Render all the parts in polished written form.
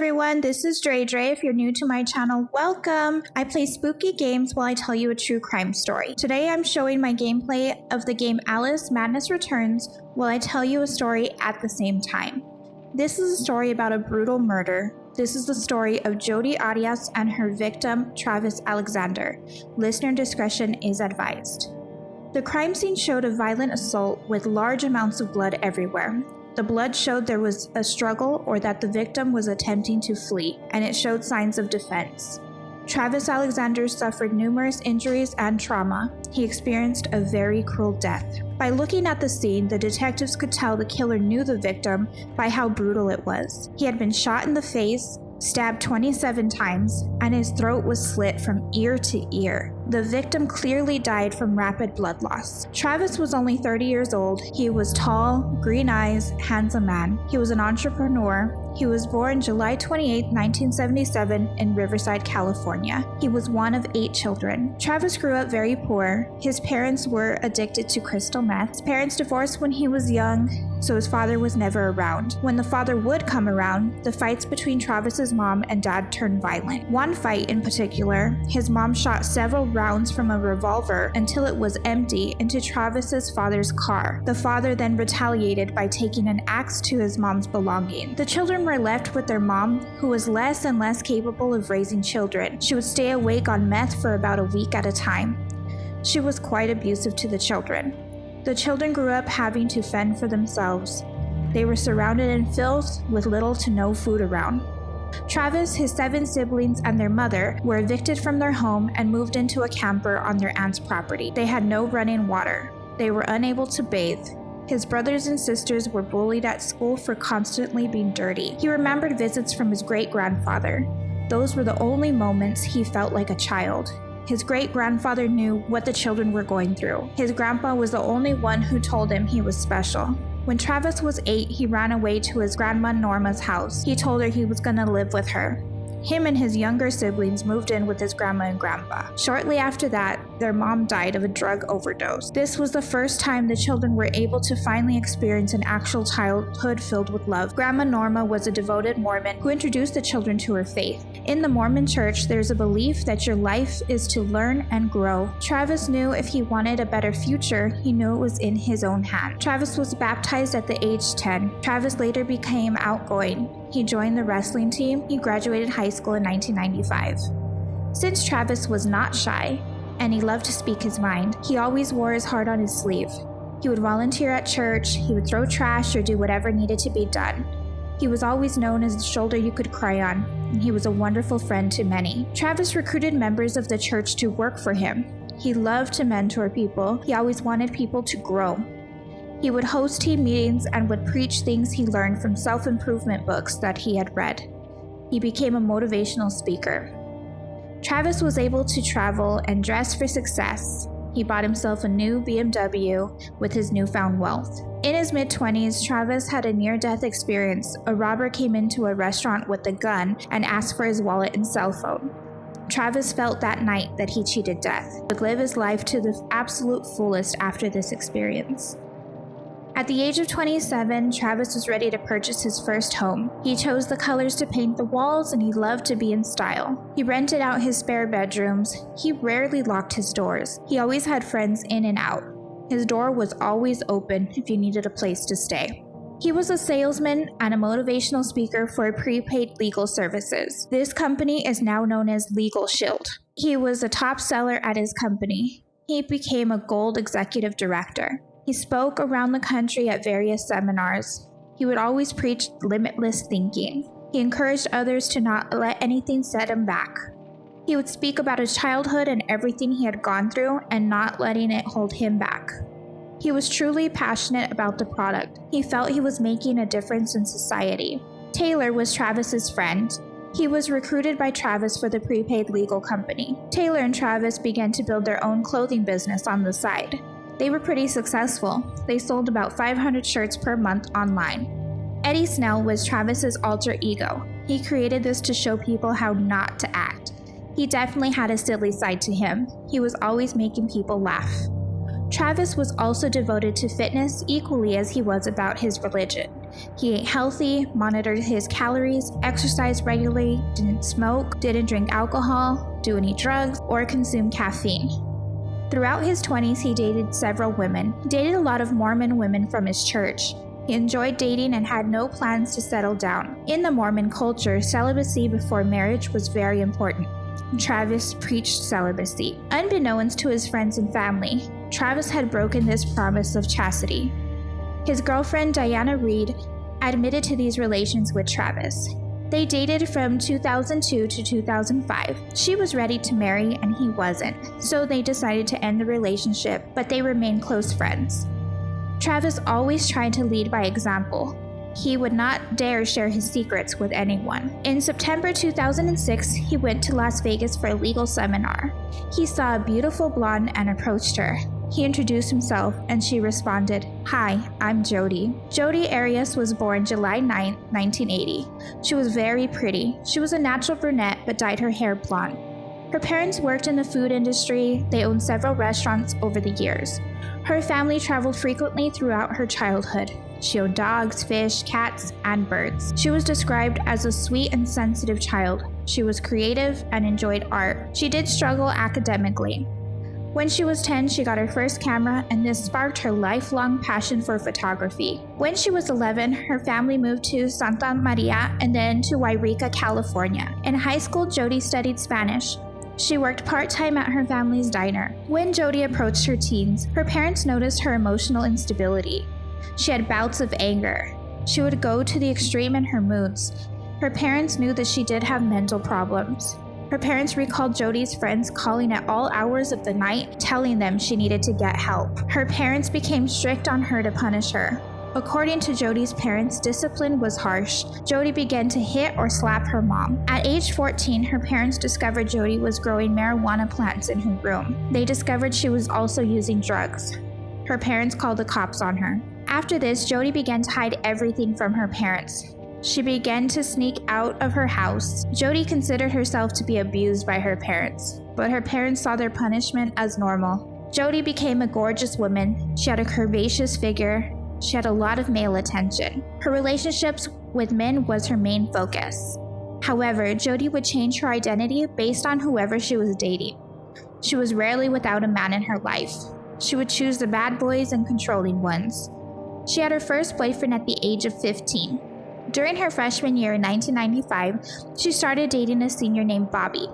everyone, this is Dre. If you're new to my channel, welcome. I play spooky games while I tell you a true crime story. Today I'm showing my gameplay of the game Alice Madness Returns while I tell you a story at the same time. This is a story about a brutal murder. This is the story of Jodi Arias and her victim, Travis Alexander. Listener discretion is advised. The crime scene showed a violent assault with large amounts of blood everywhere. The blood showed there was a struggle or that the victim was attempting to flee, and it showed signs of defense. Travis Alexander suffered numerous injuries and trauma. He experienced a very cruel death. By looking at the scene, the detectives could tell the killer knew the victim by how brutal it was. He had been shot in the face, stabbed 27 times, and his throat was slit from ear to ear. The victim clearly died from rapid blood loss. Travis was only 30 years old. He was tall, green eyes, handsome man. He was an entrepreneur. He was born July 28, 1977 in Riverside, California. He was one of 8 children. Travis grew up very poor. His parents were addicted to crystal meth. His parents divorced when he was young, so his father was never around. When the father would come around, the fights between Travis's mom and dad turned violent. One fight in particular, his mom shot several rounds from a revolver until it was empty into Travis's father's car. The father then retaliated by taking an axe to his mom's belongings. The children were left with their mom, who was less and less capable of raising children. She would stay awake on meth for about a week at a time. She was quite abusive to the children. The children grew up having to fend for themselves. They were surrounded in filth with little to no food around. Travis, his 7 siblings, and their mother were evicted from their home and moved into a camper on their aunt's property. They had no running water. They were unable to bathe. His brothers and sisters were bullied at school for constantly being dirty. He remembered visits from his great-grandfather. Those were the only moments he felt like a child. His great-grandfather knew what the children were going through. His grandpa was the only one who told him he was special. When Travis was 8, he ran away to his grandma Norma's house. He told her he was going to live with her. Him and his younger siblings moved in with his grandma and grandpa. Shortly after that, their mom died of a drug overdose. This was the first time the children were able to finally experience an actual childhood filled with love. Grandma Norma was a devoted Mormon who introduced the children to her faith. In the Mormon church, there's a belief that your life is to learn and grow. Travis knew if he wanted a better future, he knew it was in his own hand. Travis was baptized at the age 10. Travis later became outgoing. He joined the wrestling team. He graduated high school in 1995. Since Travis was not shy, and he loved to speak his mind, he always wore his heart on his sleeve. He would volunteer at church, he would throw trash or do whatever needed to be done. He was always known as the shoulder you could cry on, and he was a wonderful friend to many. Travis recruited members of the church to work for him. He loved to mentor people. He always wanted people to grow. He would host team meetings and would preach things he learned from self-improvement books that he had read. He became a motivational speaker. Travis was able to travel and dress for success. He bought himself a new BMW with his newfound wealth. In his mid-20s, Travis had a near-death experience. A robber came into a restaurant with a gun and asked for his wallet and cell phone. Travis felt that night that he cheated death. He would live his life to the absolute fullest after this experience. At the age of 27, Travis was ready to purchase his first home. He chose the colors to paint the walls, and he loved to be in style. He rented out his spare bedrooms. He rarely locked his doors. He always had friends in and out. His door was always open if you needed a place to stay. He was a salesman and a motivational speaker for prepaid legal services. This company is now known as Legal Shield. He was a top seller at his company. He became a gold executive director. He spoke around the country at various seminars. He would always preach limitless thinking. He encouraged others to not let anything set him back. He would speak about his childhood and everything he had gone through and not letting it hold him back. He was truly passionate about the product. He felt he was making a difference in society. Taylor was Travis's friend. He was recruited by Travis for the prepaid legal company. Taylor and Travis began to build their own clothing business on the side. They were pretty successful. They sold about 500 shirts per month online. Eddie Snell was Travis's alter ego. He created this to show people how not to act. He definitely had a silly side to him. He was always making people laugh. Travis was also devoted to fitness equally as he was about his religion. He ate healthy, monitored his calories, exercised regularly, didn't smoke, didn't drink alcohol, do any drugs, or consume caffeine. Throughout his 20s, he dated several women. He dated a lot of Mormon women from his church. He enjoyed dating and had no plans to settle down. In the Mormon culture, celibacy before marriage was very important. Travis preached celibacy. Unbeknownst to his friends and family, Travis had broken this promise of chastity. His girlfriend, Diana Reed, admitted to these relations with Travis. They dated from 2002 to 2005. She was ready to marry and he wasn't, so they decided to end the relationship, but they remained close friends. Travis always tried to lead by example. He would not dare share his secrets with anyone. In September 2006, he went to Las Vegas for a legal seminar. He saw a beautiful blonde and approached her. He introduced himself and she responded, "Hi, I'm Jodi." Jodi Arias was born July 9, 1980. She was very pretty. She was a natural brunette but dyed her hair blonde. Her parents worked in the food industry. They owned several restaurants over the years. Her family traveled frequently throughout her childhood. She owned dogs, fish, cats, and birds. She was described as a sweet and sensitive child. She was creative and enjoyed art. She did struggle academically. When she was 10, she got her first camera, and this sparked her lifelong passion for photography. When she was 11, her family moved to Santa Maria and then to Yreka, California. In high school, Jodi studied Spanish. She worked part-time at her family's diner. When Jodi approached her teens, her parents noticed her emotional instability. She had bouts of anger. She would go to the extreme in her moods. Her parents knew that she did have mental problems. Her parents recalled Jodi's friends calling at all hours of the night, telling them she needed to get help. Her parents became strict on her to punish her. According to Jodi's parents, discipline was harsh. Jodi began to hit or slap her mom. At age 14, her parents discovered Jodi was growing marijuana plants in her room. They discovered she was also using drugs. Her parents called the cops on her. After this, Jodi began to hide everything from her parents. She began to sneak out of her house. Jodi considered herself to be abused by her parents, but her parents saw their punishment as normal. Jodi became a gorgeous woman. She had a curvaceous figure. She had a lot of male attention. Her relationships with men was her main focus. However, Jodi would change her identity based on whoever she was dating. She was rarely without a man in her life. She would choose the bad boys and controlling ones. She had her first boyfriend at the age of 15. During her freshman year in 1995, she started dating a senior named Bobby.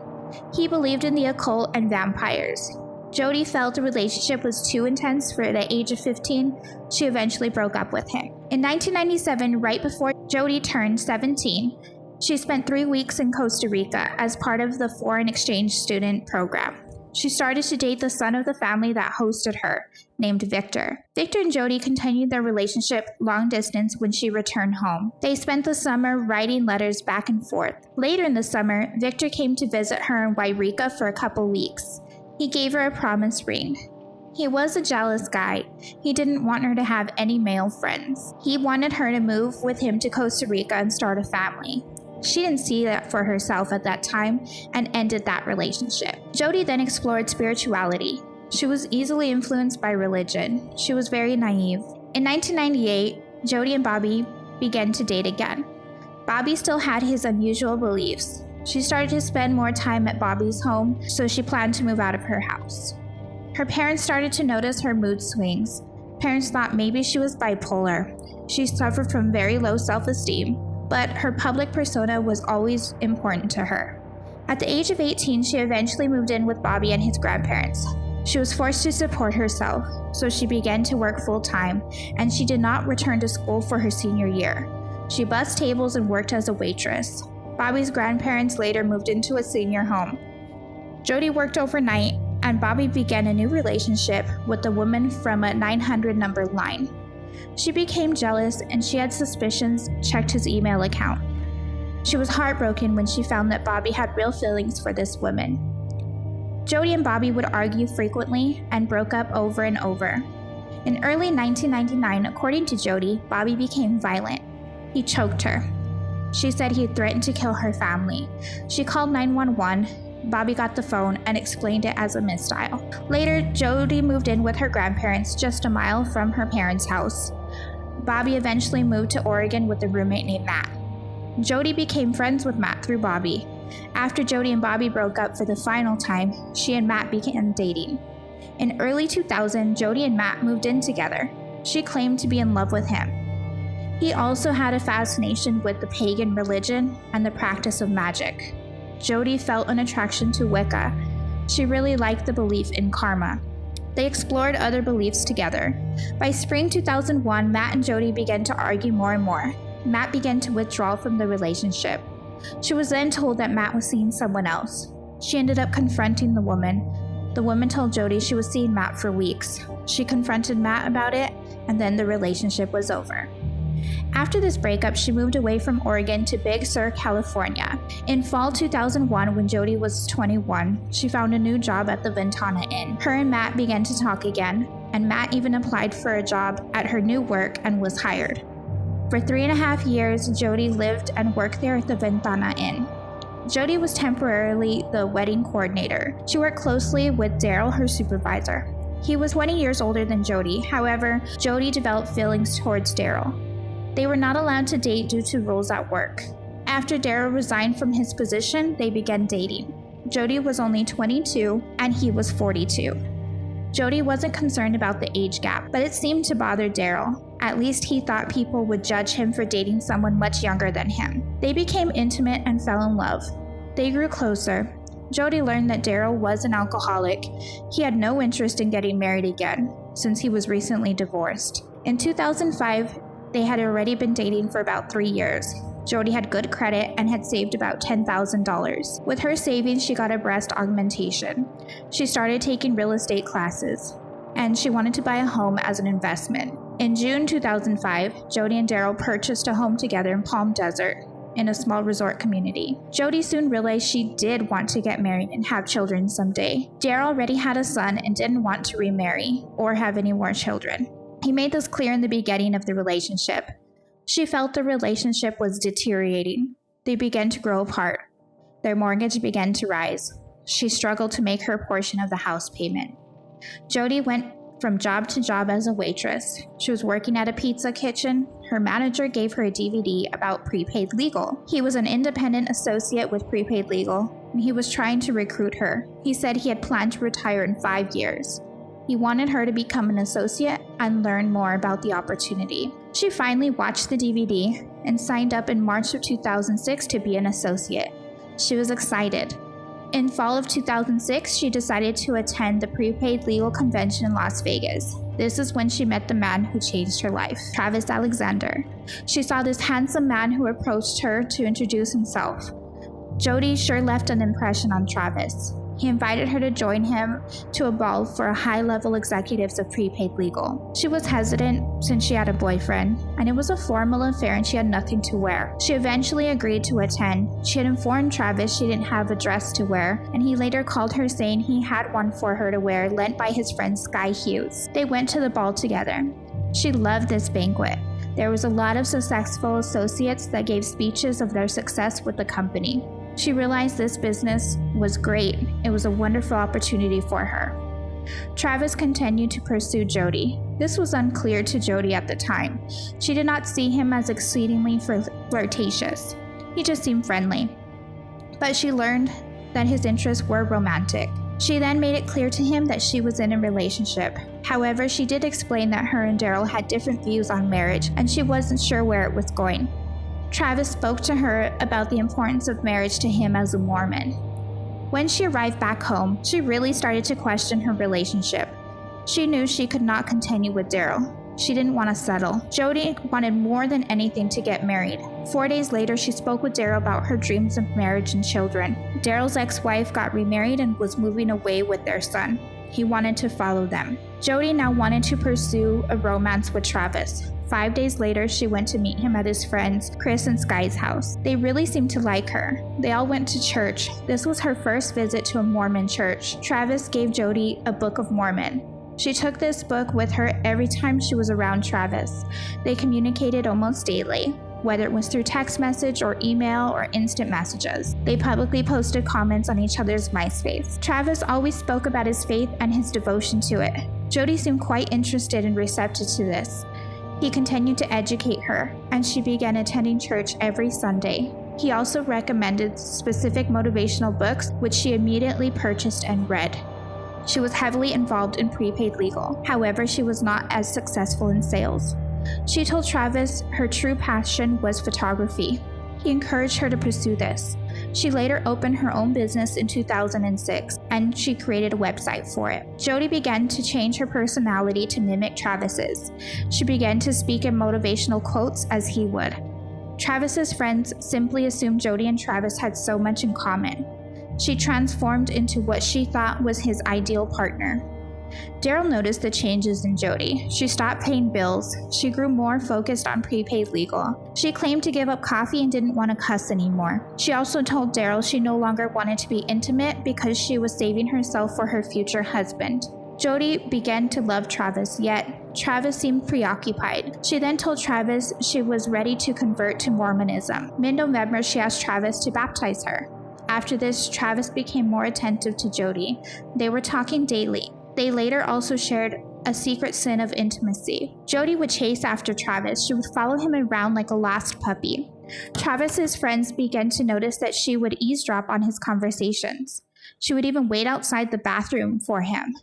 He believed in the occult and vampires. Jodi felt the relationship was too intense for the age of 15. She eventually broke up with him. In 1997, right before Jodi turned 17, she spent 3 weeks in Costa Rica as part of the foreign exchange student program. She started to date the son of the family that hosted her, named Victor. Victor and Jodi continued their relationship long distance when she returned home. They spent the summer writing letters back and forth. Later in the summer, Victor came to visit her in Yreka for a couple weeks. He gave her a promise ring. He was a jealous guy. He didn't want her to have any male friends. He wanted her to move with him to Costa Rica and start a family. She didn't see that for herself at that time and ended that relationship. Jodi then explored spirituality. She was easily influenced by religion. She was very naive. In 1998, Jodi and Bobby began to date again. Bobby still had his unusual beliefs. She started to spend more time at Bobby's home, so she planned to move out of her house. Her parents started to notice her mood swings. Parents thought maybe she was bipolar. She suffered from very low self-esteem, but her public persona was always important to her. At the age of 18, she eventually moved in with Bobby and his grandparents. She was forced to support herself, so she began to work full-time, and she did not return to school for her senior year. She bussed tables and worked as a waitress. Bobby's grandparents later moved into a senior home. Jodi worked overnight, and Bobby began a new relationship with a woman from a 900 number line. She became jealous and she had suspicions, checked his email account. She was heartbroken when she found that Bobby had real feelings for this woman. Jodi and Bobby would argue frequently and broke up over and over. In early 1999, according to Jodi, Bobby became violent. He choked her. She said he threatened to kill her family. She called 911. Bobby got the phone and explained it as a misdial. Later, Jodi moved in with her grandparents just a mile from her parents' house. Bobby eventually moved to Oregon with a roommate named Matt. Jodi became friends with Matt through Bobby. After Jodi and Bobby broke up for the final time, she and Matt began dating. In early 2000, Jodi and Matt moved in together. She claimed to be in love with him. He also had a fascination with the pagan religion and the practice of magic. Jodi felt an attraction to Wicca. She really liked the belief in karma. They explored other beliefs together. By spring 2001, Matt and Jodi began to argue more and more. Matt began to withdraw from the relationship. She was then told that Matt was seeing someone else. She ended up confronting the woman. The woman told Jodi she was seeing Matt for weeks. She confronted Matt about it, and then the relationship was over. After this breakup, she moved away from Oregon to Big Sur, California. In fall 2001, when Jodi was 21, she found a new job at the Ventana Inn. Her and Matt began to talk again, and Matt even applied for a job at her new work and was hired. For 3.5 years, Jodi lived and worked there at the Ventana Inn. Jodi was temporarily the wedding coordinator. She worked closely with Daryl, her supervisor. He was 20 years older than Jodi. However, Jodi developed feelings towards Daryl. They were not allowed to date due to rules at work. After Daryl resigned from his position, they began dating. Jodi was only 22 and he was 42. Jodi wasn't concerned about the age gap, but it seemed to bother Daryl. At least he thought people would judge him for dating someone much younger than him. They became intimate and fell in love. They grew closer. Jodi learned that Daryl was an alcoholic. He had no interest in getting married again, since he was recently divorced. In 2005, they had already been dating for about 3 years. Jodi had good credit and had saved about $10,000. With her savings, she got a breast augmentation. She started taking real estate classes, and she wanted to buy a home as an investment. In June 2005, Jodi and Daryl purchased a home together in Palm Desert, in a small resort community. Jodi soon realized she did want to get married and have children someday. Daryl already had a son and didn't want to remarry or have any more children. He made this clear in the beginning of the relationship. She felt the relationship was deteriorating. They began to grow apart. Their mortgage began to rise. She struggled to make her portion of the house payment. Jodi went from job to job as a waitress. She was working at a pizza kitchen. Her manager gave her a DVD about prepaid legal. He was an independent associate with prepaid legal, and he was trying to recruit her. He said he had planned to retire in 5 years. He wanted her to become an associate and learn more about the opportunity. She finally watched the DVD and signed up in March of 2006 to be an associate. She was excited. In fall of 2006, she decided to attend the prepaid legal convention in Las Vegas. This is when she met the man who changed her life, Travis Alexander. She saw this handsome man who approached her to introduce himself. Jodi sure left an impression on Travis. He invited her to join him to a ball for high-level executives of prepaid legal. She was hesitant since she had a boyfriend, and it was a formal affair and she had nothing to wear. She eventually agreed to attend. She had informed Travis she didn't have a dress to wear, and he later called her saying he had one for her to wear, lent by his friend Sky Hughes. They went to the ball together. She loved this banquet. There was a lot of successful associates that gave speeches of their success with the company. She realized this business was great. It was a wonderful opportunity for her. Travis continued to pursue Jodi. This was unclear to Jodi at the time. She did not see him as exceedingly flirtatious. He just seemed friendly. But she learned that his interests were romantic. She then made it clear to him that she was in a relationship. However, she did explain that her and Daryl had different views on marriage, and she wasn't sure where it was going. Travis spoke to her about the importance of marriage to him as a Mormon. When she arrived back home, she really started to question her relationship. She knew she could not continue with Daryl. She didn't want to settle. Jodi wanted more than anything to get married. 4 days later, she spoke with Daryl about her dreams of marriage and children. Daryl's ex-wife got remarried and was moving away with their son. He wanted to follow them. Jodi now wanted to pursue a romance with Travis. 5 days later, she went to meet him at his friends Chris and Sky's house. They really seemed to like her. They all went to church. This was her first visit to a Mormon church. Travis gave Jodi a Book of Mormon. She took this book with her every time she was around Travis. They communicated almost daily, whether it was through text message or email or instant messages. They publicly posted comments on each other's MySpace. Travis always spoke about his faith and his devotion to it. Jodi seemed quite interested and receptive to this. He continued to educate her, and she began attending church every Sunday. He also recommended specific motivational books, which she immediately purchased and read. She was heavily involved in prepaid legal. However, she was not as successful in sales. She told Travis her true passion was photography. He encouraged her to pursue this. She later opened her own business in 2006, and she created a website for it. Jodi began to change her personality to mimic Travis's. She began to speak in motivational quotes as he would. Travis's friends simply assumed Jodi and Travis had so much in common. She transformed into what she thought was his ideal partner. Daryl noticed the changes in Jodi. She stopped paying bills. She grew more focused on prepaid legal. She claimed to give up coffee and didn't want to cuss anymore. She also told Daryl she no longer wanted to be intimate because she was saving herself for her future husband. Jodi began to love Travis, yet Travis seemed preoccupied. She then told Travis she was ready to convert to Mormonism. Mid-November, she asked Travis to baptize her. After this, Travis became more attentive to Jodi. They were talking daily. They later also shared a secret sin of intimacy. Jodi would chase after Travis. She would follow him around like a lost puppy. Travis's friends began to notice that she would eavesdrop on his conversations. She would even wait outside the bathroom for him.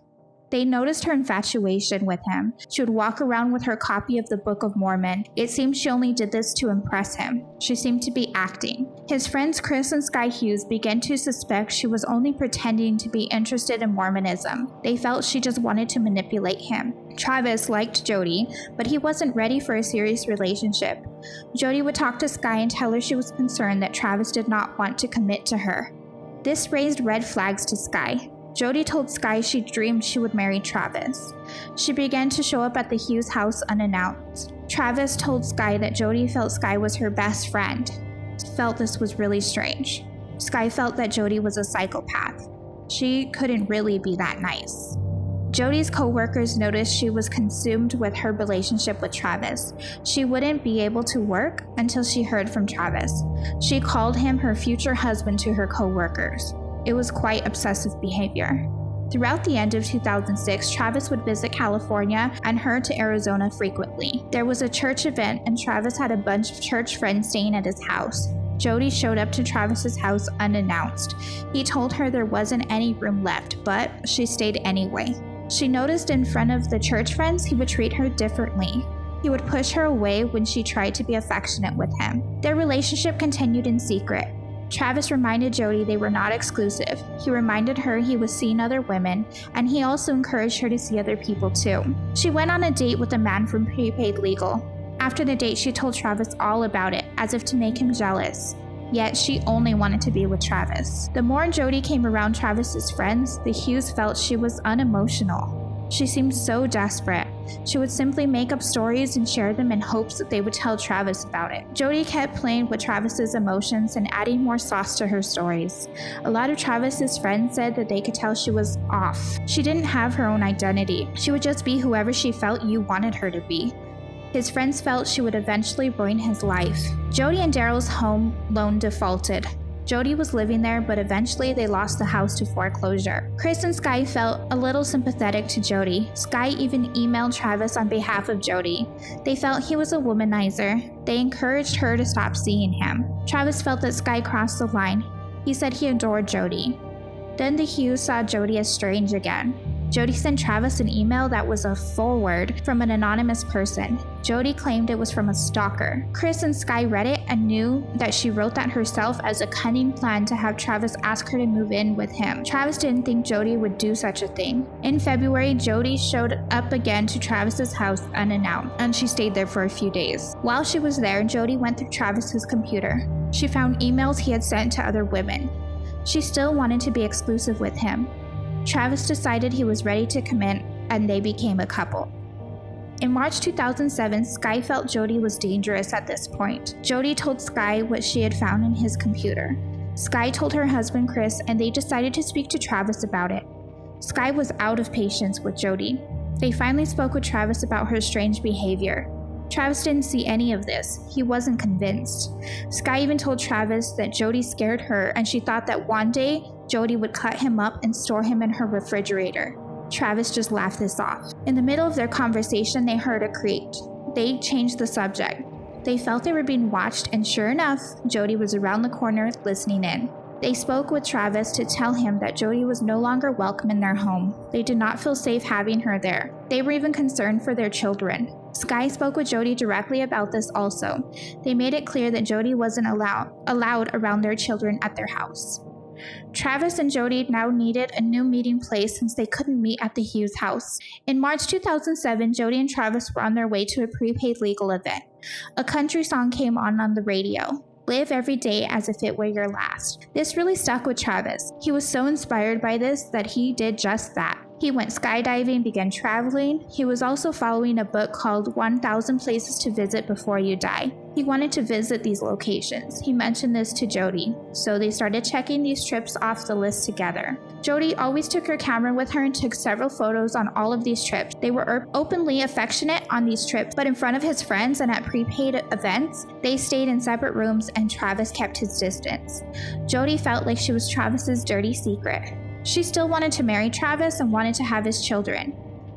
They noticed her infatuation with him. She would walk around with her copy of the Book of Mormon. It seemed she only did this to impress him. She seemed to be acting. His friends Chris and Sky Hughes began to suspect she was only pretending to be interested in Mormonism. They felt she just wanted to manipulate him. Travis liked Jodi, but he wasn't ready for a serious relationship. Jodi would talk to Sky and tell her she was concerned that Travis did not want to commit to her. This raised red flags to Sky. Jodi told Sky she dreamed she would marry Travis. She began to show up at the Hughes house unannounced. Travis told Sky that Jodi felt Sky was her best friend. Felt this was really strange. Sky felt that Jodi was a psychopath. She couldn't really be that nice. Jodi's co-workers noticed she was consumed with her relationship with Travis. She wouldn't be able to work until she heard from Travis. She called him her future husband to her co-workers. It was quite obsessive behavior. Throughout the end of 2006, Travis would visit California and her to Arizona frequently. There was a church event and Travis had a bunch of church friends staying at his house. Jodi showed up to Travis's house unannounced. He told her there wasn't any room left, but she stayed anyway. She noticed in front of the church friends he would treat her differently. He would push her away when she tried to be affectionate with him. Their relationship continued in secret. Travis reminded Jodi they were not exclusive. He reminded her he was seeing other women, and he also encouraged her to see other people too. She went on a date with a man from Prepaid Legal. After the date, she told Travis all about it, as if to make him jealous. Yet she only wanted to be with Travis. The more Jodi came around Travis's friends, the Hughes felt she was unemotional. She seemed so desperate. She would simply make up stories and share them in hopes that they would tell Travis about it. Jodi kept playing with Travis's emotions and adding more sauce to her stories. A lot of Travis's friends said that they could tell she was off. She didn't have her own identity. She would just be whoever she felt you wanted her to be. His friends felt she would eventually ruin his life. Jodi and Daryl's home loan defaulted. Jodi was living there, but eventually they lost the house to foreclosure. Chris and Sky felt a little sympathetic to Jodi. Sky even emailed Travis on behalf of Jodi. They felt he was a womanizer. They encouraged her to stop seeing him. Travis felt that Sky crossed the line. He said he adored Jodi. Then the Hughes saw Jodi as strange again. Jodi sent Travis an email that was a forward from an anonymous person. Jodi claimed it was from a stalker. Chris and Sky read it and knew that she wrote that herself as a cunning plan to have Travis ask her to move in with him. Travis didn't think Jodi would do such a thing. In February, Jodi showed up again to Travis's house unannounced, and she stayed there for a few days. While she was there, Jodi went through Travis's computer. She found emails he had sent to other women. She still wanted to be exclusive with him. Travis decided he was ready to commit, and they became a couple. In March 2007, Sky felt Jodi was dangerous at this point. Jodi told Sky what she had found in his computer. Sky told her husband Chris, and they decided to speak to Travis about it. Sky was out of patience with Jodi. They finally spoke with Travis about her strange behavior. Travis didn't see any of this. He wasn't convinced. Sky even told Travis that Jodi scared her, and she thought that one day Jodi would cut him up and store him in her refrigerator. Travis just laughed this off. In the middle of their conversation, they heard a creak. they changed the subject. They felt they were being watched, and sure enough, Jodi was around the corner listening in. They spoke with Travis to tell him that Jodi was no longer welcome in their home. They did not feel safe having her there. They were even concerned for their children. Sky spoke with Jodi directly about this also. They made it clear that Jodi wasn't allowed around their children at their house. Travis and Jodi now needed a new meeting place since they couldn't meet at the Hughes house. In March 2007, Jodi and Travis were on their way to a prepaid legal event. A country song came on the radio. Live every day as if it were your last. This really stuck with Travis. He was so inspired by this that he did just that. He went skydiving, began traveling. He was also following a book called 1,000 Places to Visit Before You Die. He wanted to visit these locations. He mentioned this to Jodi, so they started checking these trips off the list together. Jodi always took her camera with her and took several photos on all of these trips. They were openly affectionate on these trips, but in front of his friends and at prepaid events, they stayed in separate rooms and Travis kept his distance. Jodi felt like she was Travis's dirty secret. She still wanted to marry Travis and wanted to have his children.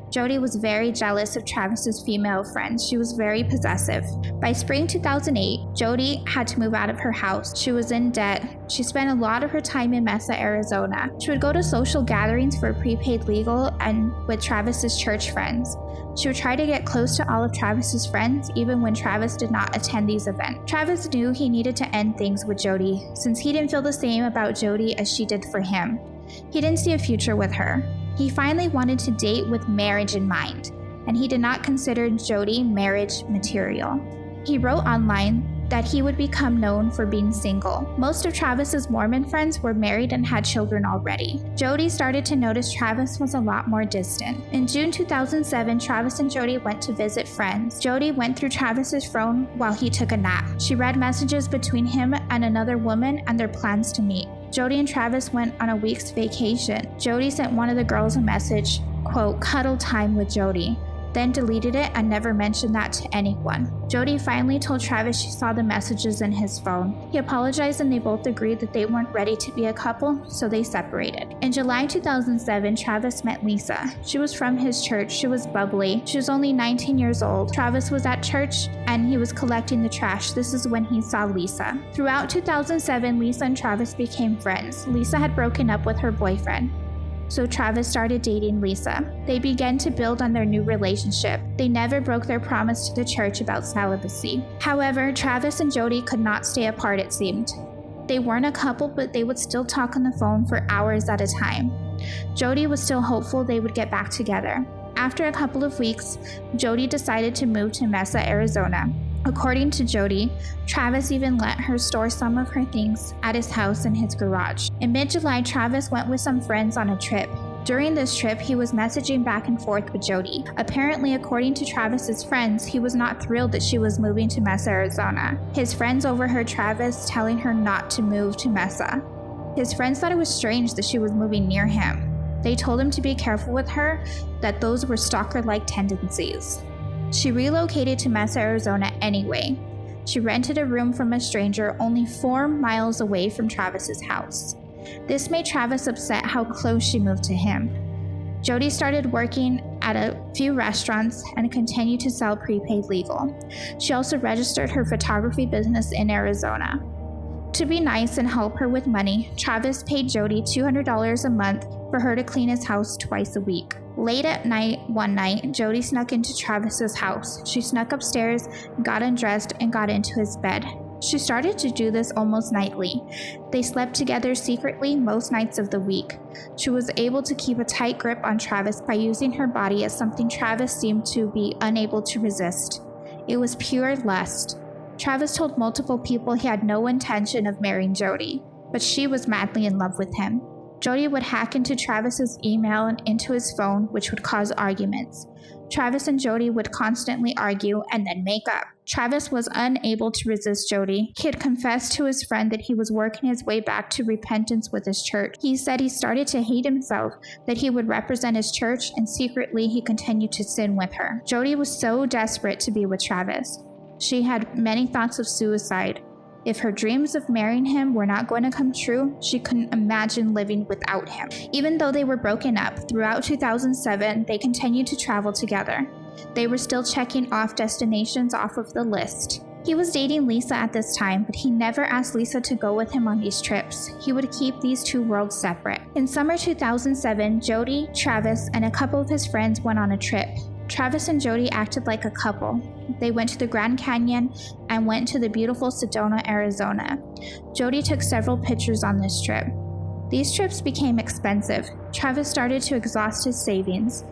Jodi was very jealous of Travis's female friends. She was very possessive. By spring 2008, Jodi had to move out of her house. She was in debt. She spent a lot of her time in Mesa, Arizona. She would go to social gatherings for prepaid legal and with Travis's church friends. She would try to get close to all of Travis's friends, even when Travis did not attend these events. Travis knew he needed to end things with Jodi, since he didn't feel the same about Jodi as she did for him. He didn't see a future with her. He finally wanted to date with marriage in mind, and he did not consider Jodi marriage material. He wrote online that he would become known for being single. Most of Travis's Mormon friends were married and had children already. Jodi started to notice Travis was a lot more distant. In June 2007, Travis and Jodi went to visit friends. Jodi went through Travis's phone while he took a nap. She read messages between him and another woman and their plans to meet. Jodi and Travis went on a week's vacation. Jodi sent one of the girls a message, quote, "cuddle time with Jodi," then deleted it and never mentioned that to anyone. Jodi finally told Travis she saw the messages in his phone. He apologized and they both agreed that they weren't ready to be a couple, so they separated. In July 2007, Travis met Lisa. She was from his church. She was bubbly. She was only 19 years old. Travis was at church and he was collecting the trash. This is when he saw Lisa. Throughout 2007, Lisa and Travis became friends. Lisa had broken up with her boyfriend, so Travis started dating Lisa. They began to build on their new relationship. They never broke their promise to the church about celibacy. However, Travis and Jodi could not stay apart, it seemed. They weren't a couple, but they would still talk on the phone for hours at a time. Jodi was still hopeful they would get back together. After a couple of weeks, Jodi decided to move to Mesa, Arizona. According to Jodi, Travis even let her store some of her things at his house in his garage. In mid-July, Travis went with some friends on a trip. During this trip, he was messaging back and forth with Jodi. Apparently, according to Travis's friends, he was not thrilled that she was moving to Mesa, Arizona. His friends overheard Travis telling her not to move to Mesa. His friends thought it was strange that she was moving near him. They told him to be careful with her, that those were stalker-like tendencies. She relocated to Mesa, Arizona anyway. She rented a room from a stranger only 4 miles away from Travis's house. This made Travis upset how close she moved to him. Jodi started working at a few restaurants and continued to sell prepaid legal. She also registered her photography business in Arizona. To be nice and help her with money, Travis paid Jodi $200 a month for her to clean his house twice a week. Late at night, one night, Jodi snuck into Travis's house. She snuck upstairs, got undressed, and got into his bed. She started to do this almost nightly. They slept together secretly most nights of the week. She was able to keep a tight grip on Travis by using her body as something Travis seemed to be unable to resist. It was pure lust. Travis told multiple people he had no intention of marrying Jodi, but she was madly in love with him. Jodi would hack into Travis's email and into his phone, which would cause arguments. Travis and Jodi would constantly argue and then make up. Travis was unable to resist Jodi. He had confessed to his friend that he was working his way back to repentance with his church. He said he started to hate himself, that he would represent his church, and secretly he continued to sin with her. Jodi was so desperate to be with Travis. She had many thoughts of suicide. If her dreams of marrying him were not going to come true, she couldn't imagine living without him. Even though they were broken up, throughout 2007, they continued to travel together. They were still checking off destinations off of the list. He was dating Lisa at this time, but he never asked Lisa to go with him on these trips. He would keep these two worlds separate. In summer 2007, Jodi, Travis, and a couple of his friends went on a trip. Travis and Jodi acted like a couple. They went to the Grand Canyon and went to the beautiful Sedona, Arizona. Jodi took several pictures on this trip. These trips became expensive. Travis started to exhaust his savings.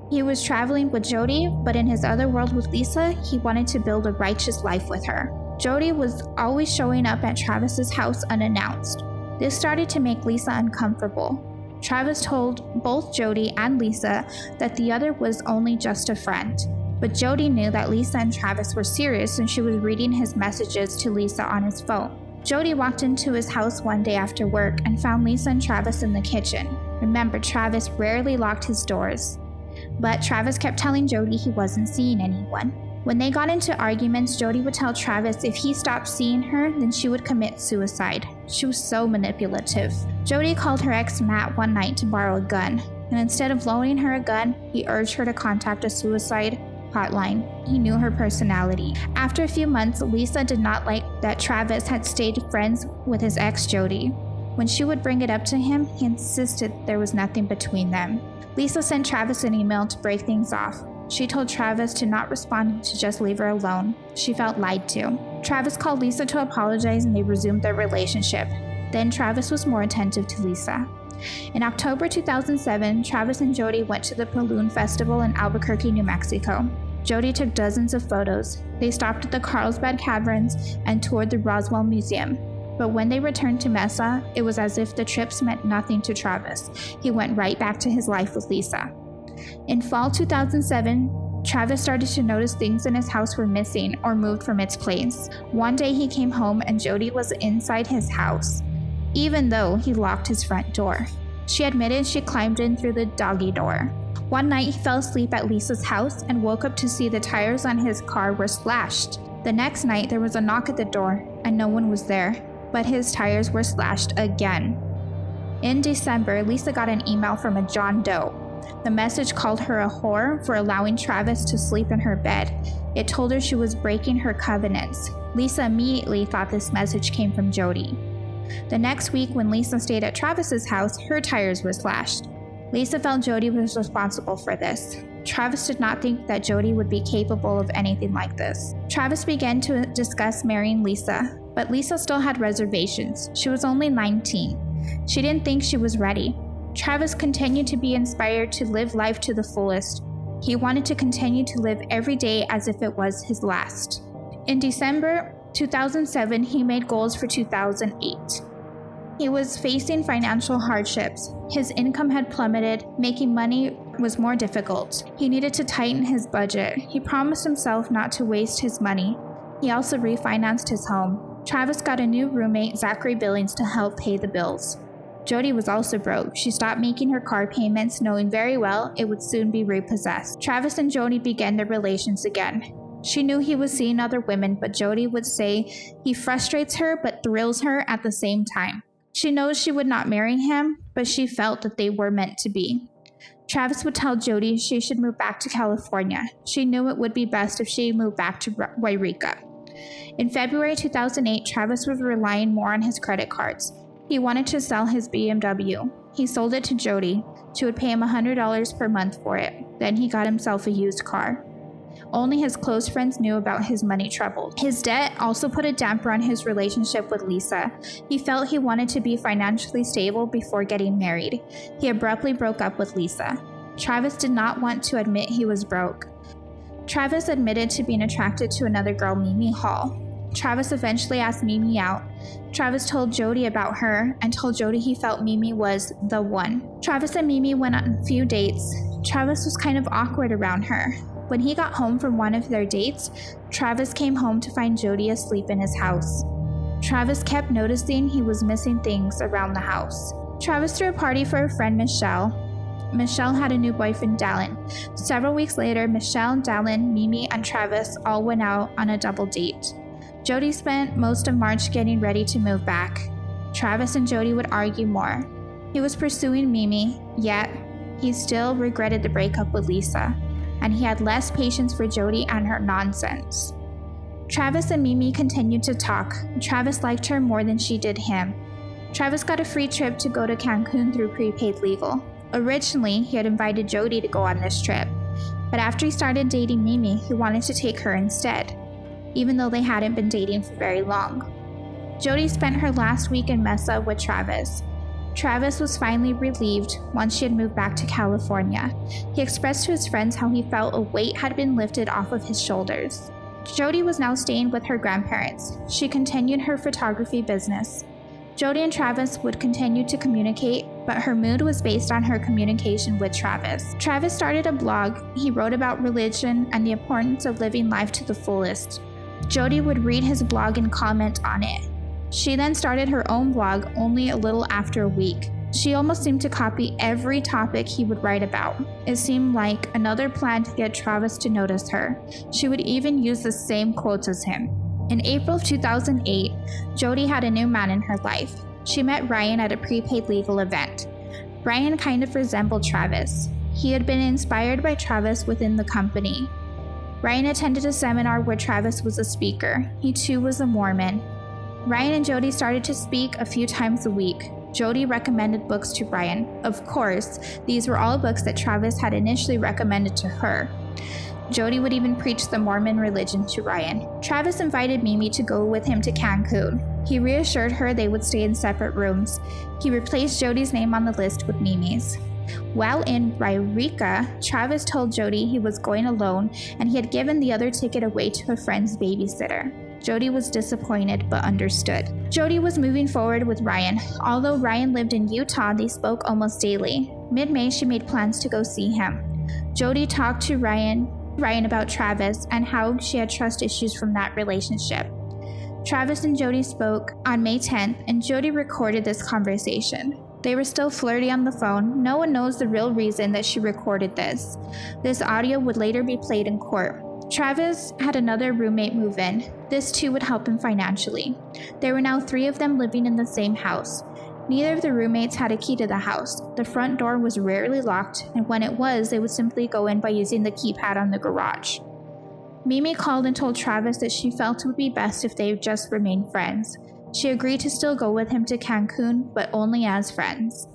He was traveling with Jodi, but in his other world with Lisa, he wanted to build a righteous life with her. Jodi was always showing up at Travis's house unannounced. This started to make Lisa uncomfortable. Travis told both Jodi and Lisa that the other was only just a friend. But Jodi knew that Lisa and Travis were serious and she was reading his messages to Lisa on his phone. Jodi walked into his house one day after work and found Lisa and Travis in the kitchen. Remember, Travis rarely locked his doors. But Travis kept telling Jodi he wasn't seeing anyone. When they got into arguments, Jodi would tell Travis if he stopped seeing her, then she would commit suicide. She was so manipulative. Jodi called her ex Matt one night to borrow a gun, and instead of loaning her a gun, he urged her to contact a suicide hotline. He knew her personality. After a few months, Lisa did not like that Travis had stayed friends with his ex Jodi. When she would bring it up to him, he insisted there was nothing between them. Lisa sent Travis an email to break things off. She told Travis to not respond, to just leave her alone. She felt lied to. Travis called Lisa to apologize and they resumed their relationship. Then Travis was more attentive to Lisa. In October 2007, Travis and Jodi went to the Balloon Festival in Albuquerque, New Mexico. Jodi took dozens of photos. They stopped at the Carlsbad Caverns and toured the Roswell Museum. But when they returned to Mesa, it was as if the trips meant nothing to Travis. He went right back to his life with Lisa. In fall 2007, Travis started to notice things in his house were missing or moved from its place. One day he came home and Jodi was inside his house, even though he locked his front door. She admitted she climbed in through the doggy door. One night he fell asleep at Lisa's house and woke up to see the tires on his car were slashed. The next night there was a knock at the door and no one was there, but his tires were slashed again. In December, Lisa got an email from a John Doe. The message called her a whore for allowing Travis to sleep in her bed. It told her she was breaking her covenants. Lisa immediately thought this message came from Jodi. The next week, when Lisa stayed at Travis's house, her tires were slashed. Lisa felt Jodi was responsible for this. Travis did not think that Jodi would be capable of anything like this. Travis began to discuss marrying Lisa, but Lisa still had reservations. She was only 19. She didn't think she was ready. Travis continued to be inspired to live life to the fullest. He wanted to continue to live every day as if it was his last. In December 2007, he made goals for 2008. He was facing financial hardships. His income had plummeted. Making money was more difficult. He needed to tighten his budget. He promised himself not to waste his money. He also refinanced his home. Travis got a new roommate, Zachary Billings, to help pay the bills. Jodi was also broke. She stopped making her car payments, knowing very well it would soon be repossessed. Travis and Jodi began their relations again. She knew he was seeing other women, but Jodi would say he frustrates her but thrills her at the same time. She knows she would not marry him, but she felt that they were meant to be. Travis would tell Jodi she should move back to California. She knew it would be best if she moved back to Wairika. In February 2008, Travis was relying more on his credit cards. He wanted to sell his BMW. He sold it to Jodi. She would pay him $100 per month for it. Then he got himself a used car. Only his close friends knew about his money troubles. His debt also put a damper on his relationship with Lisa. He felt he wanted to be financially stable before getting married. He abruptly broke up with Lisa. Travis did not want to admit he was broke. Travis admitted to being attracted to another girl, Mimi Hall. Travis eventually asked Mimi out. Travis told Jodi about her and told Jodi he felt Mimi was the one. Travis and Mimi went on a few dates. Travis was kind of awkward around her. When he got home from one of their dates, Travis came home to find Jodi asleep in his house. Travis kept noticing he was missing things around the house. Travis threw a party for a friend, Michelle. Michelle had a new boyfriend, Dallin. Several weeks later, Michelle, Dallin, Mimi, and Travis all went out on a double date. Jodi spent most of March getting ready to move back. Travis and Jodi would argue more. He was pursuing Mimi, yet he still regretted the breakup with Lisa. and he had less patience for Jodi and her nonsense. Travis and Mimi continued to talk. Travis liked her more than she did him. Travis got a free trip to go to Cancun through prepaid legal. Originally, he had invited Jodi to go on this trip, but after he started dating Mimi, he wanted to take her instead, even though they hadn't been dating for very long. Jodi spent her last week in Mesa with Travis. Travis was finally relieved once she had moved back to California. He expressed to his friends how he felt a weight had been lifted off of his shoulders. Jodi was now staying with her grandparents. She continued her photography business. Jodi and Travis would continue to communicate, but her mood was based on her communication with Travis. Travis started a blog. He wrote about religion and the importance of living life to the fullest. Jodi would read his blog and comment on it. She then started her own blog only a little after a week. She almost seemed to copy every topic he would write about. It seemed like another plan to get Travis to notice her. She would even use the same quotes as him. In April of 2008, Jodi had a new man in her life. She met Ryan at a prepaid legal event. Ryan kind of resembled Travis. He had been inspired by Travis within the company. Ryan attended a seminar where Travis was a speaker. He too was a Mormon. Ryan and Jodi started to speak a few times a week. Jodi recommended books to Ryan. Of course, these were all books that Travis had initially recommended to her. Jodi would even preach the Mormon religion to Ryan. Travis invited Mimi to go with him to Cancun. He reassured her they would stay in separate rooms. He replaced Jodi's name on the list with Mimi's. While in Wairika, Travis told Jodi he was going alone and he had given the other ticket away to a friend's babysitter. Jodi was disappointed but understood. Jodi was moving forward with Ryan. Although Ryan lived in Utah, they spoke almost daily. Mid-May, she made plans to go see him. Jodi talked to Ryan about Travis and how she had trust issues from that relationship. Travis and Jodi spoke on May 10th, and Jodi recorded this conversation. They were still flirty on the phone. No one knows the real reason that she recorded this. This audio would later be played in court. Travis had another roommate move in. This too would help him financially. There were now 3 of them living in the same house. Neither of the roommates had a key to the house. The front door was rarely locked, and when it was, they would simply go in by using the keypad on the garage. Mimi called and told Travis that she felt it would be best if they just remained friends. She agreed to still go with him to Cancun, but only as friends.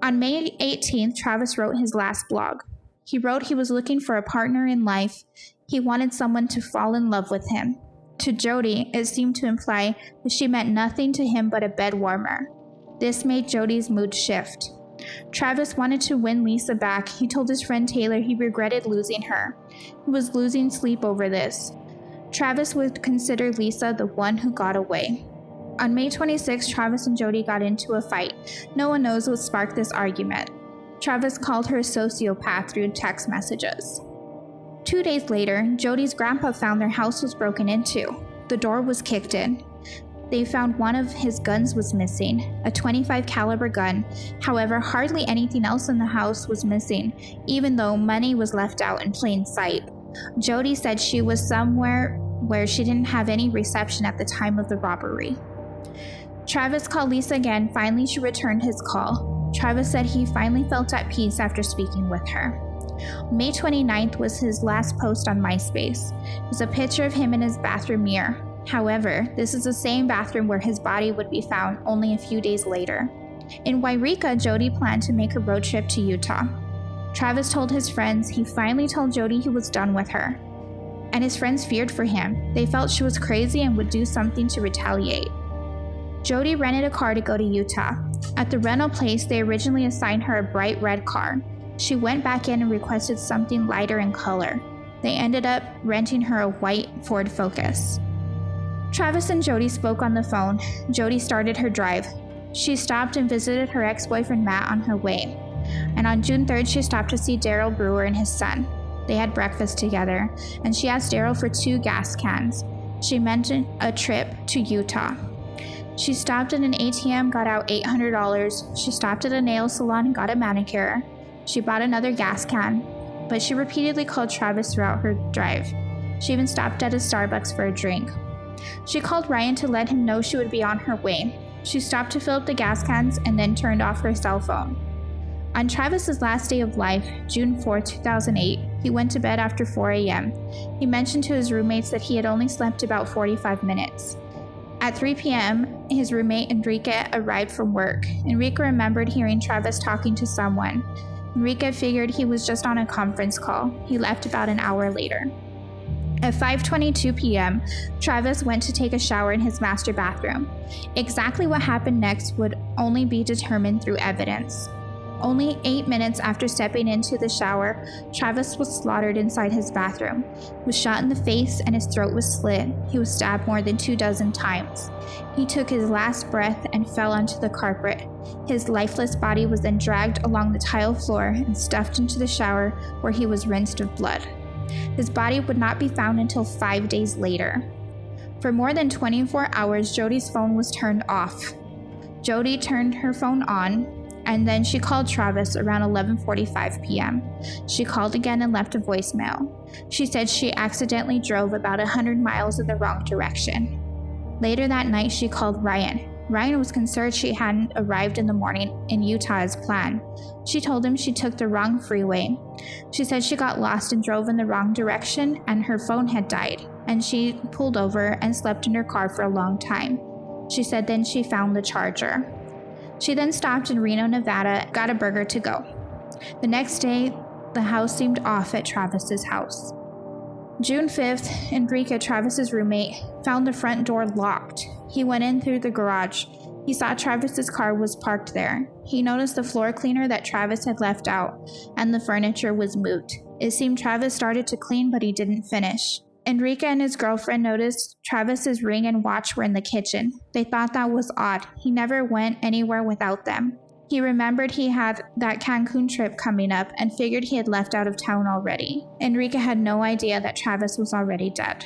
On May 18th, Travis wrote his last blog. He wrote he was looking for a partner in life. He wanted someone to fall in love with him. To Jodi, it seemed to imply that she meant nothing to him but a bed warmer. This made Jodi's mood shift. Travis wanted to win Lisa back. He told his friend Taylor he regretted losing her. He was losing sleep over this. Travis would consider Lisa the one who got away. On May 26, Travis and Jodi got into a fight. No one knows what sparked this argument. Travis called her a sociopath through text messages. 2 days later, Jodi's grandpa found their house was broken into. The door was kicked in. They found one of his guns was missing, a .25 caliber gun. However, hardly anything else in the house was missing, even though money was left out in plain sight. Jodi said she was somewhere where she didn't have any reception at the time of the robbery. Travis called Lisa again. Finally, she returned his call. Travis said he finally felt at peace after speaking with her. May 29th was his last post on MySpace. It was a picture of him in his bathroom mirror. However, this is the same bathroom where his body would be found only a few days later. In Wairika, Jodi planned to make a road trip to Utah. Travis told his friends he finally told Jodi he was done with her. And his friends feared for him. They felt she was crazy and would do something to retaliate. Jodi rented a car to go to Utah. At the rental place, they originally assigned her a bright red car. She went back in and requested something lighter in color. They ended up renting her a white Ford Focus. Travis and Jodi spoke on the phone. Jodi started her drive. She stopped and visited her ex-boyfriend Matt on her way. And on June 3rd, she stopped to see Daryl Brewer and his son. They had breakfast together, and she asked Daryl for 2 gas cans. She mentioned a trip to Utah. She stopped at an ATM, got out $800. She stopped at a nail salon and got a manicure. She bought another gas can, but she repeatedly called Travis throughout her drive. She even stopped at a Starbucks for a drink. She called Ryan to let him know she would be on her way. She stopped to fill up the gas cans and then turned off her cell phone. On Travis's last day of life, June 4, 2008, he went to bed after 4 a.m. He mentioned to his roommates that he had only slept about 45 minutes. At 3 p.m., his roommate Enrique arrived from work. Enrique remembered hearing Travis talking to someone. Enrique figured he was just on a conference call. He left about an hour later. At 5:22 p.m., Travis went to take a shower in his master bathroom. Exactly what happened next would only be determined through evidence. Only 8 minutes after stepping into the shower, Travis was slaughtered inside his bathroom. He was shot in the face and his throat was slit. He was stabbed more than 24 times. He took his last breath and fell onto the carpet. His lifeless body was then dragged along the tile floor and stuffed into the shower where he was rinsed of blood. His body would not be found until 5 days later. For more than 24 hours, Jodi's phone was turned off. Jodi turned her phone on, and then she called Travis around 11:45 p.m. She called again and left a voicemail. She said she accidentally drove about 100 miles in the wrong direction. Later that night, she called Ryan. Ryan was concerned she hadn't arrived in the morning in Utah as planned. She told him she took the wrong freeway. She said she got lost and drove in the wrong direction and her phone had died, and she pulled over and slept in her car for a long time. She said then she found the charger. She then stopped in Reno, Nevada, got a burger to go. The next day, the house seemed off at Travis's house. June 5th, Enrique, Travis's roommate, found the front door locked. He went in through the garage. He saw Travis's car was parked there. He noticed the floor cleaner that Travis had left out, and the furniture was moved. It seemed Travis started to clean, but he didn't finish. Enrique and his girlfriend noticed Travis's ring and watch were in the kitchen. They thought that was odd. He never went anywhere without them. He remembered he had that Cancun trip coming up and figured he had left out of town already. Enrique had no idea that Travis was already dead.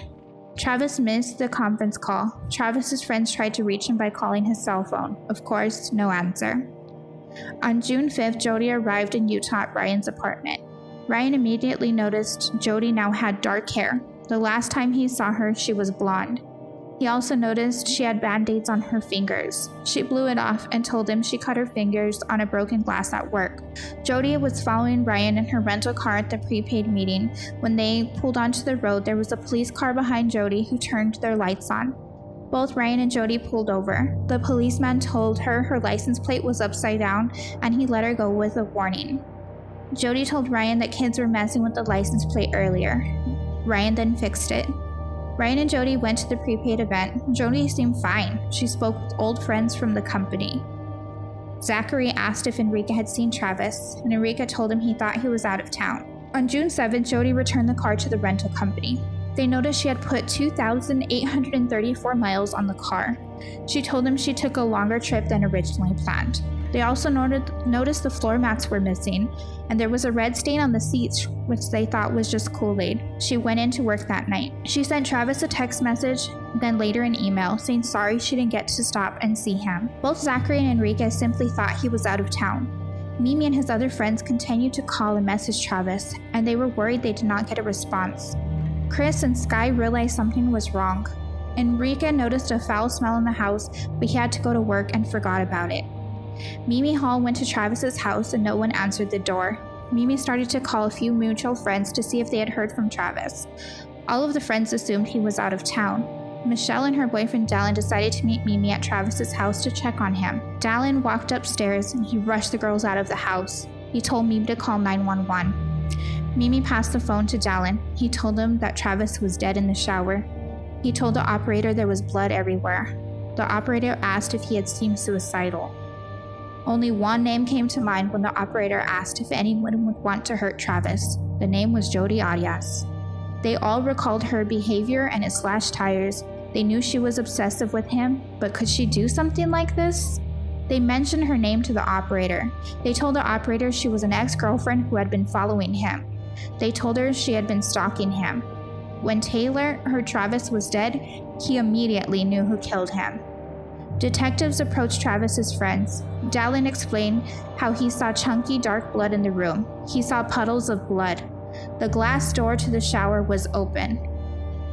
Travis missed the conference call. Travis's friends tried to reach him by calling his cell phone. Of course, no answer. On June 5th, Jodi arrived in Utah at Ryan's apartment. Ryan immediately noticed Jodi now had dark hair. The last time he saw her, she was blonde. He also noticed she had band-aids on her fingers. She blew it off and told him she cut her fingers on a broken glass at work. Jodi was following Ryan in her rental car at the prepaid meeting. When they pulled onto the road, there was a police car behind Jodi who turned their lights on. Both Ryan and Jodi pulled over. The policeman told her her license plate was upside down and he let her go with a warning. Jodi told Ryan that kids were messing with the license plate earlier. Ryan then fixed it. Ryan and Jodi went to the prepaid event. Jodi seemed fine. She spoke with old friends from the company. Zachary asked if Enrique had seen Travis, and Enrique told him he thought he was out of town. On June 7th, Jodi returned the car to the rental company. They noticed she had put 2,834 miles on the car. She told him she took a longer trip than originally planned. They also noticed the floor mats were missing, and there was a red stain on the seats, which they thought was just Kool-Aid. She went into work that night. She sent Travis a text message, then later an email, saying sorry she didn't get to stop and see him. Both Zachary and Enrique simply thought he was out of town. Mimi and his other friends continued to call and message Travis, and they were worried they did not get a response. Chris and Sky realized something was wrong. Enrique noticed a foul smell in the house, but he had to go to work and forgot about it. Mimi Hall went to Travis's house and no one answered the door. Mimi started to call a few mutual friends to see if they had heard from Travis. All of the friends assumed he was out of town. Michelle and her boyfriend Dallin decided to meet Mimi at Travis's house to check on him. Dallin walked upstairs and he rushed the girls out of the house. He told Mimi to call 911. Mimi passed the phone to Dallin. He told him that Travis was dead in the shower. He told the operator there was blood everywhere. The operator asked if he had seemed suicidal. Only one name came to mind when the operator asked if anyone would want to hurt Travis. The name was Jodi Arias. They all recalled her behavior and his slashed tires. They knew she was obsessive with him, but could she do something like this? They mentioned her name to the operator. They told the operator she was an ex-girlfriend who had been following him. They told her she had been stalking him. When Taylor heard Travis was dead, he immediately knew who killed him. Detectives approached Travis's friends. Dallin explained how he saw chunky dark blood in the room. He saw puddles of blood. The glass door to the shower was open.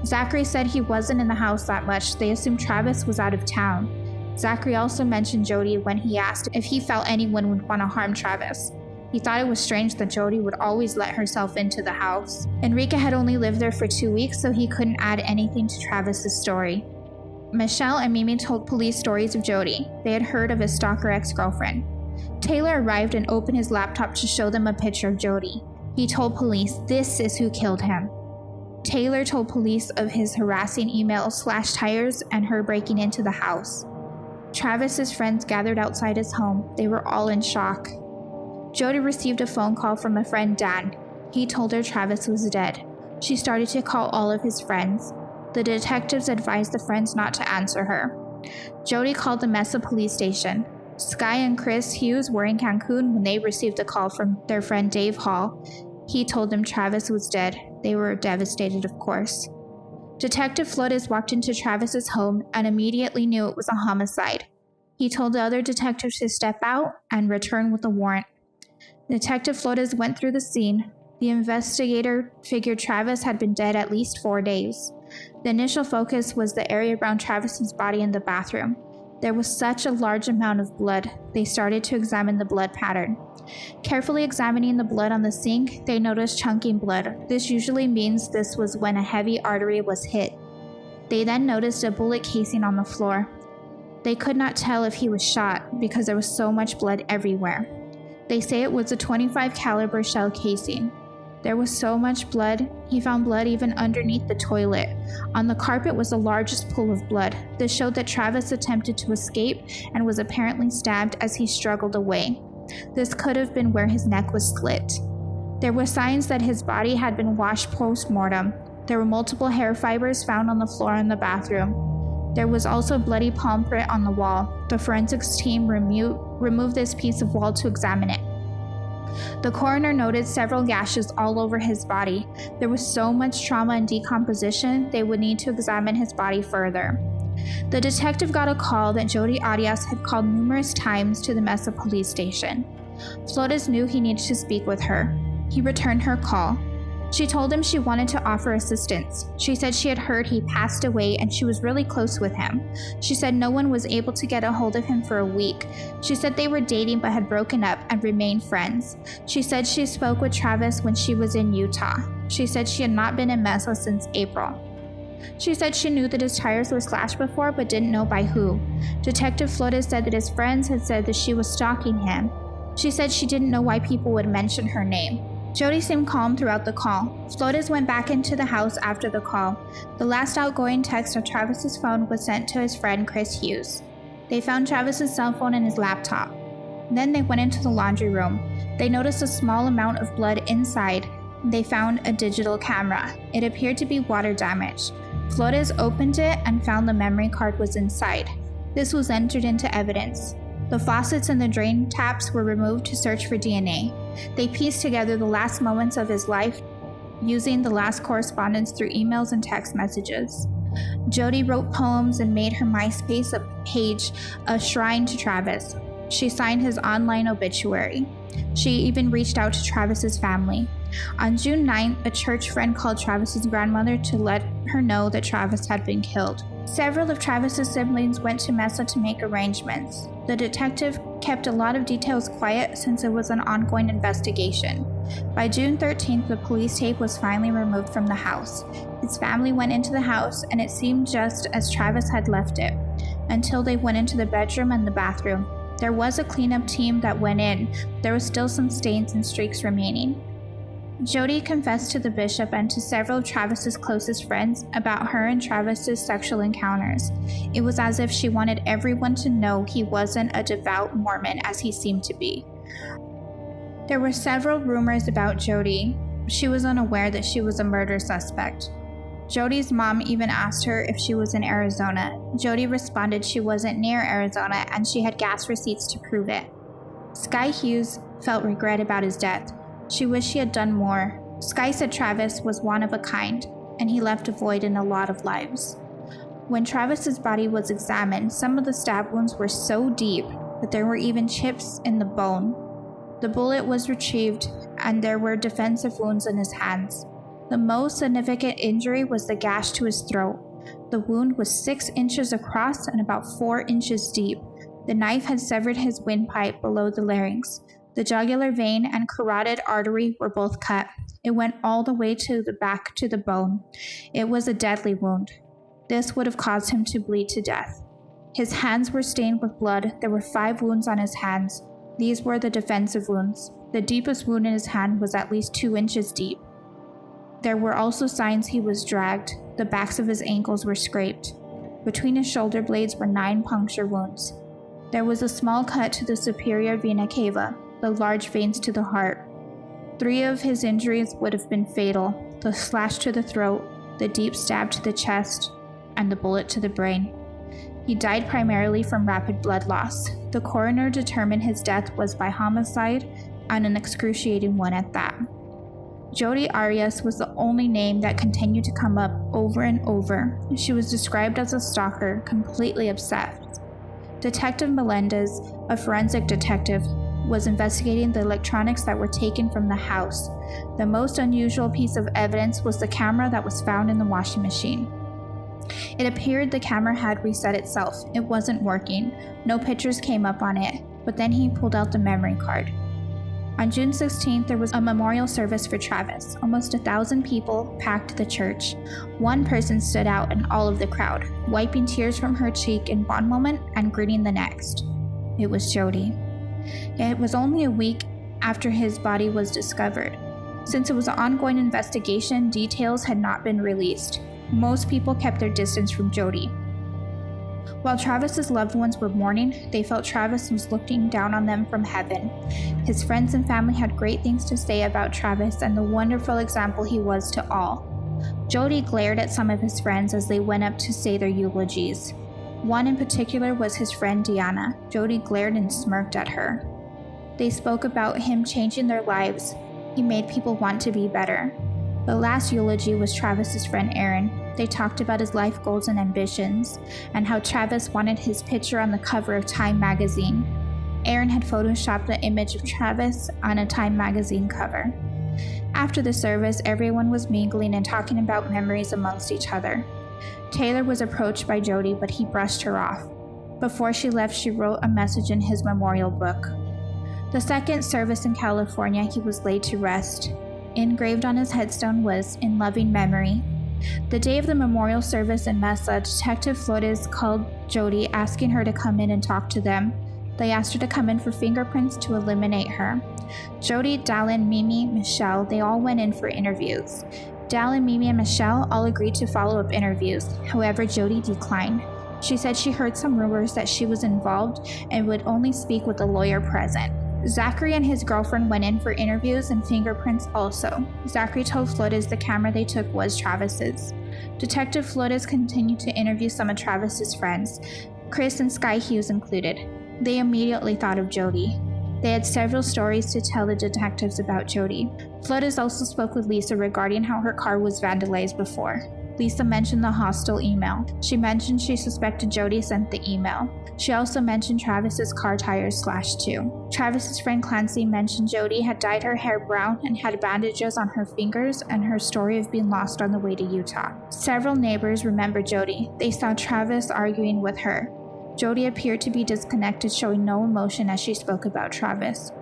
Zachary said he wasn't in the house that much. They assumed Travis was out of town. Zachary also mentioned Jodi when he asked if he felt anyone would want to harm Travis. He thought it was strange that Jodi would always let herself into the house. Enrique had only lived there for 2 weeks, so he couldn't add anything to Travis's story. Michelle and Mimi told police stories of Jodi. They had heard of his stalker ex-girlfriend. Taylor arrived and opened his laptop to show them a picture of Jodi. He told police this is who killed him. Taylor told police of his harassing emails, slashed tires, and her breaking into the house. Travis's friends gathered outside his home. They were all in shock. Jodi received a phone call from a friend, Dan. He told her Travis was dead. She started to call all of his friends. The detectives advised the friends not to answer her. Jodi called the Mesa police station. Sky and Chris Hughes were in Cancun when they received a call from their friend Dave Hall. He told them Travis was dead. They were devastated, of course. Detective Flores walked into Travis's home and immediately knew it was a homicide. He told the other detectives to step out and return with a warrant. Detective Flores went through the scene. The investigator figured Travis had been dead at least 4 days. The initial focus was the area around Travis's body in the bathroom. There was such a large amount of blood, they started to examine the blood pattern. Carefully examining the blood on the sink, they noticed chunking blood. This usually means this was when a heavy artery was hit. They then noticed a bullet casing on the floor. They could not tell if he was shot because there was so much blood everywhere. They say it was a .25 caliber shell casing. There was so much blood, he found blood even underneath the toilet. On the carpet was the largest pool of blood. This showed that Travis attempted to escape and was apparently stabbed as he struggled away. This could have been where his neck was slit. There were signs that his body had been washed post-mortem. There were multiple hair fibers found on the floor in the bathroom. There was also a bloody palm print on the wall. The forensics team removed this piece of wall to examine it. The coroner noted several gashes all over his body. There was so much trauma and decomposition, they would need to examine his body further. The detective got a call that Jodi Arias had called numerous times to the Mesa police station. Flores knew he needed to speak with her. He returned her call. She told him she wanted to offer assistance. She said she had heard he passed away and she was really close with him. She said no one was able to get a hold of him for a week. She said they were dating but had broken up and remained friends. She said she spoke with Travis when she was in Utah. She said she had not been in Mesa since April. She said she knew that his tires were slashed before but didn't know by who. Detective Flores said that his friends had said that she was stalking him. She said she didn't know why people would mention her name. Jodi seemed calm throughout the call. Flores went back into the house after the call. The last outgoing text on Travis's phone was sent to his friend Chris Hughes. They found Travis's cell phone and his laptop. Then they went into the laundry room. They noticed a small amount of blood inside. They found a digital camera. It appeared to be water damaged. Flores opened it and found the memory card was inside. This was entered into evidence. The faucets and the drain taps were removed to search for DNA. They pieced together the last moments of his life using the last correspondence through emails and text messages. Jodi wrote poems and made her MySpace page a shrine to Travis. She signed his online obituary. She even reached out to Travis's family. On June 9th, a church friend called Travis's grandmother to let her know that Travis had been killed. Several of Travis's siblings went to Mesa to make arrangements. The detective kept a lot of details quiet since it was an ongoing investigation. By June 13th, the police tape was finally removed from the house. His family went into the house, and it seemed just as Travis had left it, until they went into the bedroom and the bathroom. There was a cleanup team that went in. There was still some stains and streaks remaining. Jodi confessed to the bishop and to several of Travis's closest friends about her and Travis's sexual encounters. It was as if she wanted everyone to know he wasn't a devout Mormon as he seemed to be. There were several rumors about Jodi. She was unaware that she was a murder suspect. Jodi's mom even asked her if she was in Arizona. Jodi responded she wasn't near Arizona and she had gas receipts to prove it. Sky Hughes felt regret about his death. She wished she had done more. Sky said Travis was one of a kind, and he left a void in a lot of lives. When Travis's body was examined, some of the stab wounds were so deep that there were even chips in the bone. The bullet was retrieved, and there were defensive wounds in his hands. The most significant injury was the gash to his throat. The wound was 6 inches across and about 4 inches deep. The knife had severed his windpipe below the larynx. The jugular vein and carotid artery were both cut. It went all the way to the back to the bone. It was a deadly wound. This would have caused him to bleed to death. His hands were stained with blood. There were 5 wounds on his hands. These were the defensive wounds. The deepest wound in his hand was at least 2 inches deep. There were also signs he was dragged. The backs of his ankles were scraped. Between his shoulder blades were 9 puncture wounds. There was a small cut to the superior vena cava, the large veins to the heart. 3 of his injuries would have been fatal: the slash to the throat, the deep stab to the chest, and the bullet to the brain. He died primarily from rapid blood loss. The coroner determined his death was by homicide, and an excruciating one at that. Jodi Arias was the only name that continued to come up over and over. She was described as a stalker, completely obsessed. Detective Melendez, a forensic detective, was investigating the electronics that were taken from the house. The most unusual piece of evidence was the camera that was found in the washing machine. It appeared the camera had reset itself. It wasn't working. No pictures came up on it, but then he pulled out the memory card. On June 16th, there was a memorial service for Travis. Almost 1,000 people packed the church. One person stood out in all of the crowd, wiping tears from her cheek in one moment and grinning the next. It was Jodi. It was only a week after his body was discovered. Since it was an ongoing investigation, details had not been released. Most people kept their distance from Jodi. While Travis's loved ones were mourning, they felt Travis was looking down on them from heaven. His friends and family had great things to say about Travis and the wonderful example he was to all. Jodi glared at some of his friends as they went up to say their eulogies. One in particular was his friend Deanna. Jodi glared and smirked at her. They spoke about him changing their lives. He made people want to be better. The last eulogy was Travis's friend Aaron. They talked about his life goals and ambitions, and how Travis wanted his picture on the cover of Time magazine. Aaron had photoshopped the image of Travis on a Time magazine cover. After the service, everyone was mingling and talking about memories amongst each other. Taylor was approached by Jodi, but he brushed her off. Before she left, she wrote a message in his memorial book. The second service in California, he was laid to rest. Engraved on his headstone was, "In loving memory." The day of the memorial service in Mesa, Detective Flores called Jodi, asking her to come in and talk to them. They asked her to come in for fingerprints to eliminate her. Jodi, Dallin, Mimi, Michelle, they all went in for interviews. Dallin, Mimi, and Michelle all agreed to follow-up interviews. However, Jodi declined. She said she heard some rumors that she was involved and would only speak with the lawyer present. Zachary and his girlfriend went in for interviews and fingerprints also. Zachary told Flores the camera they took was Travis's. Detective Flores continued to interview some of Travis's friends, Chris and Sky Hughes included. They immediately thought of Jodi. They had several stories to tell the detectives about Jodi. Flores also spoke with Lisa regarding how her car was vandalized before. Lisa mentioned the hostile email. She mentioned she suspected Jodi sent the email. She also mentioned Travis's car tires slashed too. Travis's friend Clancy mentioned Jodi had dyed her hair brown and had bandages on her fingers, and her story of being lost on the way to Utah. Several neighbors remembered Jodi. They saw Travis arguing with her. Jodi appeared to be disconnected, showing no emotion as she spoke about Travis.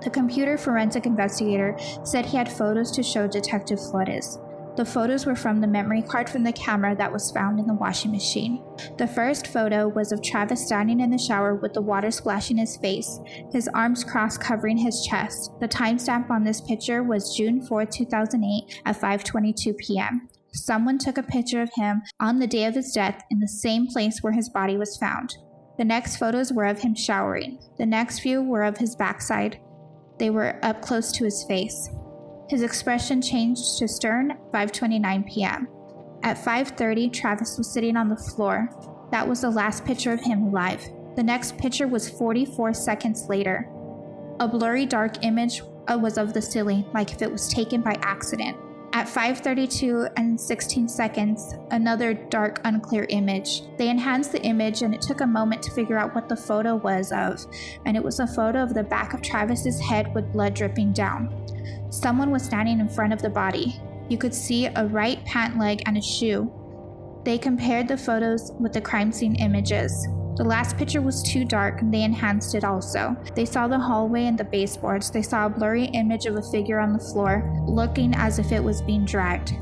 The computer forensic investigator said he had photos to show Detective Flores. The photos were from the memory card from the camera that was found in the washing machine. The first photo was of Travis standing in the shower with the water splashing his face, his arms crossed covering his chest. The timestamp on this picture was June 4, 2008 at 5:22 p.m. Someone took a picture of him on the day of his death in the same place where his body was found. The next photos were of him showering. The next few were of his backside. They were up close to his face. His expression changed to stern at 5:29 p.m. At 5:30, Travis was sitting on the floor. That was the last picture of him alive. The next picture was 44 seconds later. A blurry dark image was of the ceiling, like if it was taken by accident. At 5:32 and 16 seconds, another dark, unclear image. They enhanced the image, and it took a moment to figure out what the photo was of, and it was a photo of the back of Travis's head with blood dripping down. Someone was standing in front of the body. You could see a right pant leg and a shoe. They compared the photos with the crime scene images. The last picture was too dark and they enhanced it also. They saw the hallway and the baseboards. They saw a blurry image of a figure on the floor, looking as if it was being dragged.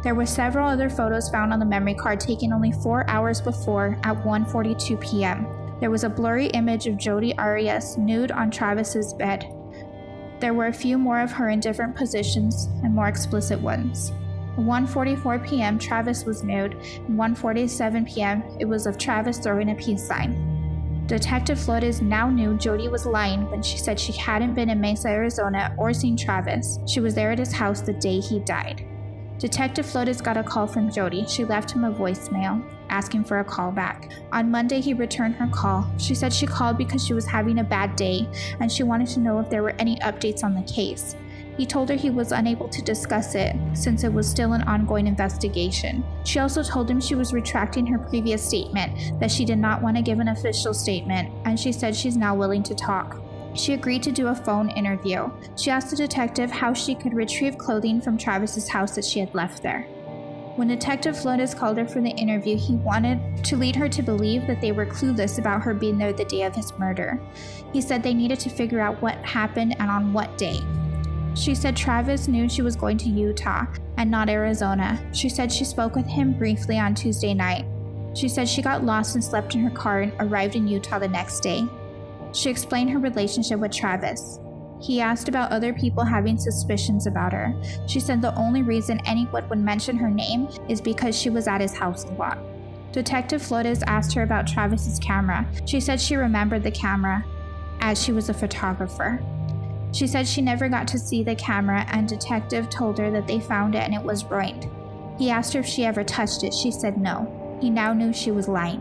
There were several other photos found on the memory card taken only 4 hours before at 1:42 p.m. There was a blurry image of Jodi Arias nude on Travis's bed. There were a few more of her in different positions and more explicit ones. At 1:44 p.m., Travis was nude, and 1:47 p.m., it was of Travis throwing a peace sign. Detective Flores now knew Jodi was lying when she said she hadn't been in Mesa, Arizona or seen Travis. She was there at his house the day he died. Detective Flores got a call from Jodi. She left him a voicemail asking for a call back. On Monday, he returned her call. She said she called because she was having a bad day and she wanted to know if there were any updates on the case. He told her he was unable to discuss it since it was still an ongoing investigation. She also told him she was retracting her previous statement, that she did not want to give an official statement, and she said she's now willing to talk. She agreed to do a phone interview. She asked the detective how she could retrieve clothing from Travis's house that she had left there. When Detective Flores called her for the interview, he wanted to lead her to believe that they were clueless about her being there the day of his murder. He said they needed to figure out what happened and on what day. She said Travis knew she was going to Utah and not Arizona. She said she spoke with him briefly on Tuesday night. She said she got lost and slept in her car and arrived in Utah the next day. She explained her relationship with Travis. He asked about other people having suspicions about her. She said the only reason anyone would mention her name is because she was at his house a lot. Detective Flores asked her about Travis's camera. She said she remembered the camera, as she was a photographer. She said she never got to see the camera, and Detective told her that they found it and it was ruined. He asked her if she ever touched it. She said no. He now knew she was lying.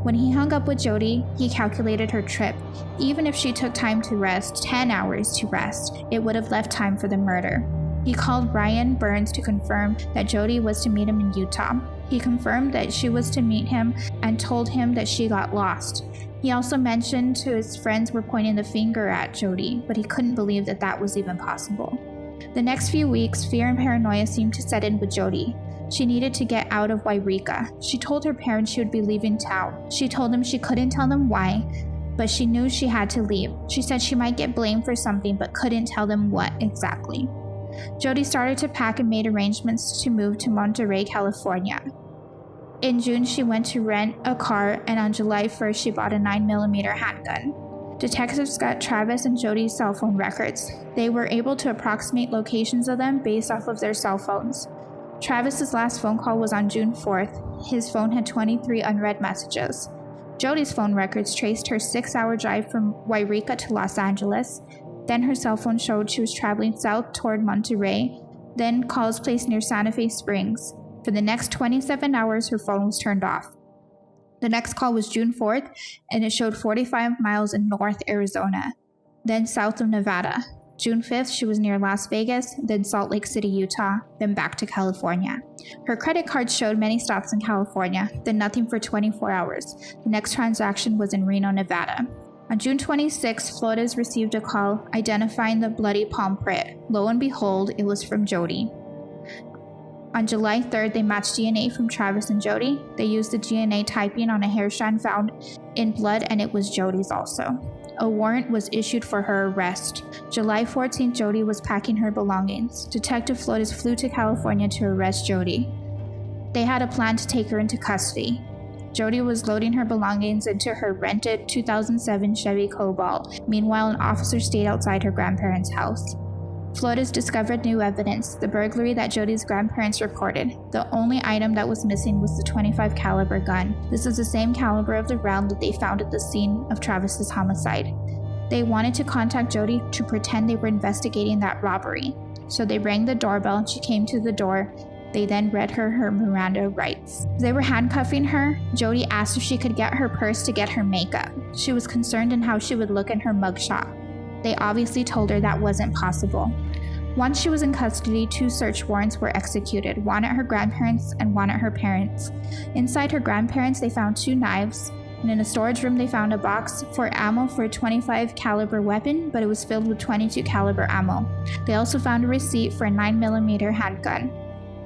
When he hung up with Jodi, he calculated her trip. Even if she took time to rest, 10 hours to rest, it would have left time for the murder. He called Brian Burns to confirm that Jodi was to meet him in Utah. He confirmed that she was to meet him and told him that she got lost. He also mentioned to his friends were pointing the finger at Jodi, but he couldn't believe that that was even possible. The next few weeks, fear and paranoia seemed to set in with Jodi. She needed to get out of Wairika. She told her parents she would be leaving town. She told them she couldn't tell them why, but she knew she had to leave. She said she might get blamed for something, but couldn't tell them what exactly. Jodi started to pack and made arrangements to move to Monterey, California. In June, she went to rent a car, and on July 1st, she bought a 9mm handgun. Detectives got Travis and Jodi's cell phone records. They were able to approximate locations of them based off of their cell phones. Travis's last phone call was on June 4th. His phone had 23 unread messages. Jodi's phone records traced her 6-hour drive from Wairika to Los Angeles. Then her cell phone showed she was traveling south toward Monterey, then calls placed near Santa Fe Springs. For the next 27 hours, her phone was turned off. The next call was June 4th, and it showed 45 miles in North Arizona, then south of Nevada. June 5th, she was near Las Vegas, then Salt Lake City, Utah, then back to California. Her credit card showed many stops in California, then nothing for 24 hours. The next transaction was in Reno, Nevada. On June 26th, Flores received a call identifying the bloody palm print. Lo and behold, it was from Jodi. On July 3rd, they matched DNA from Travis and Jodi. They used the DNA typing on a hair strand found in blood, and it was Jodi's also. A warrant was issued for her arrest. July 14th, Jodi was packing her belongings. Detective Flores flew to California to arrest Jodi. They had a plan to take her into custody. Jodi was loading her belongings into her rented 2007 Chevy Cobalt. Meanwhile, an officer stayed outside her grandparents' house. Flores discovered new evidence, the burglary that Jodi's grandparents reported. The only item that was missing was the .25 caliber gun. This is the same caliber of the round that they found at the scene of Travis's homicide. They wanted to contact Jodi to pretend they were investigating that robbery. So they rang the doorbell and she came to the door. They then read her Miranda Rights. As they were handcuffing her, Jodi asked if she could get her purse to get her makeup. She was concerned in how she would look in her mugshot. They obviously told her that wasn't possible. Once she was in custody, 2 search warrants were executed, one at her grandparents and one at her parents'. Inside her grandparents, they found 2 knives, and in a storage room they found a box for ammo for a .25 caliber weapon, but it was filled with .22 caliber ammo. They also found a receipt for a 9mm handgun.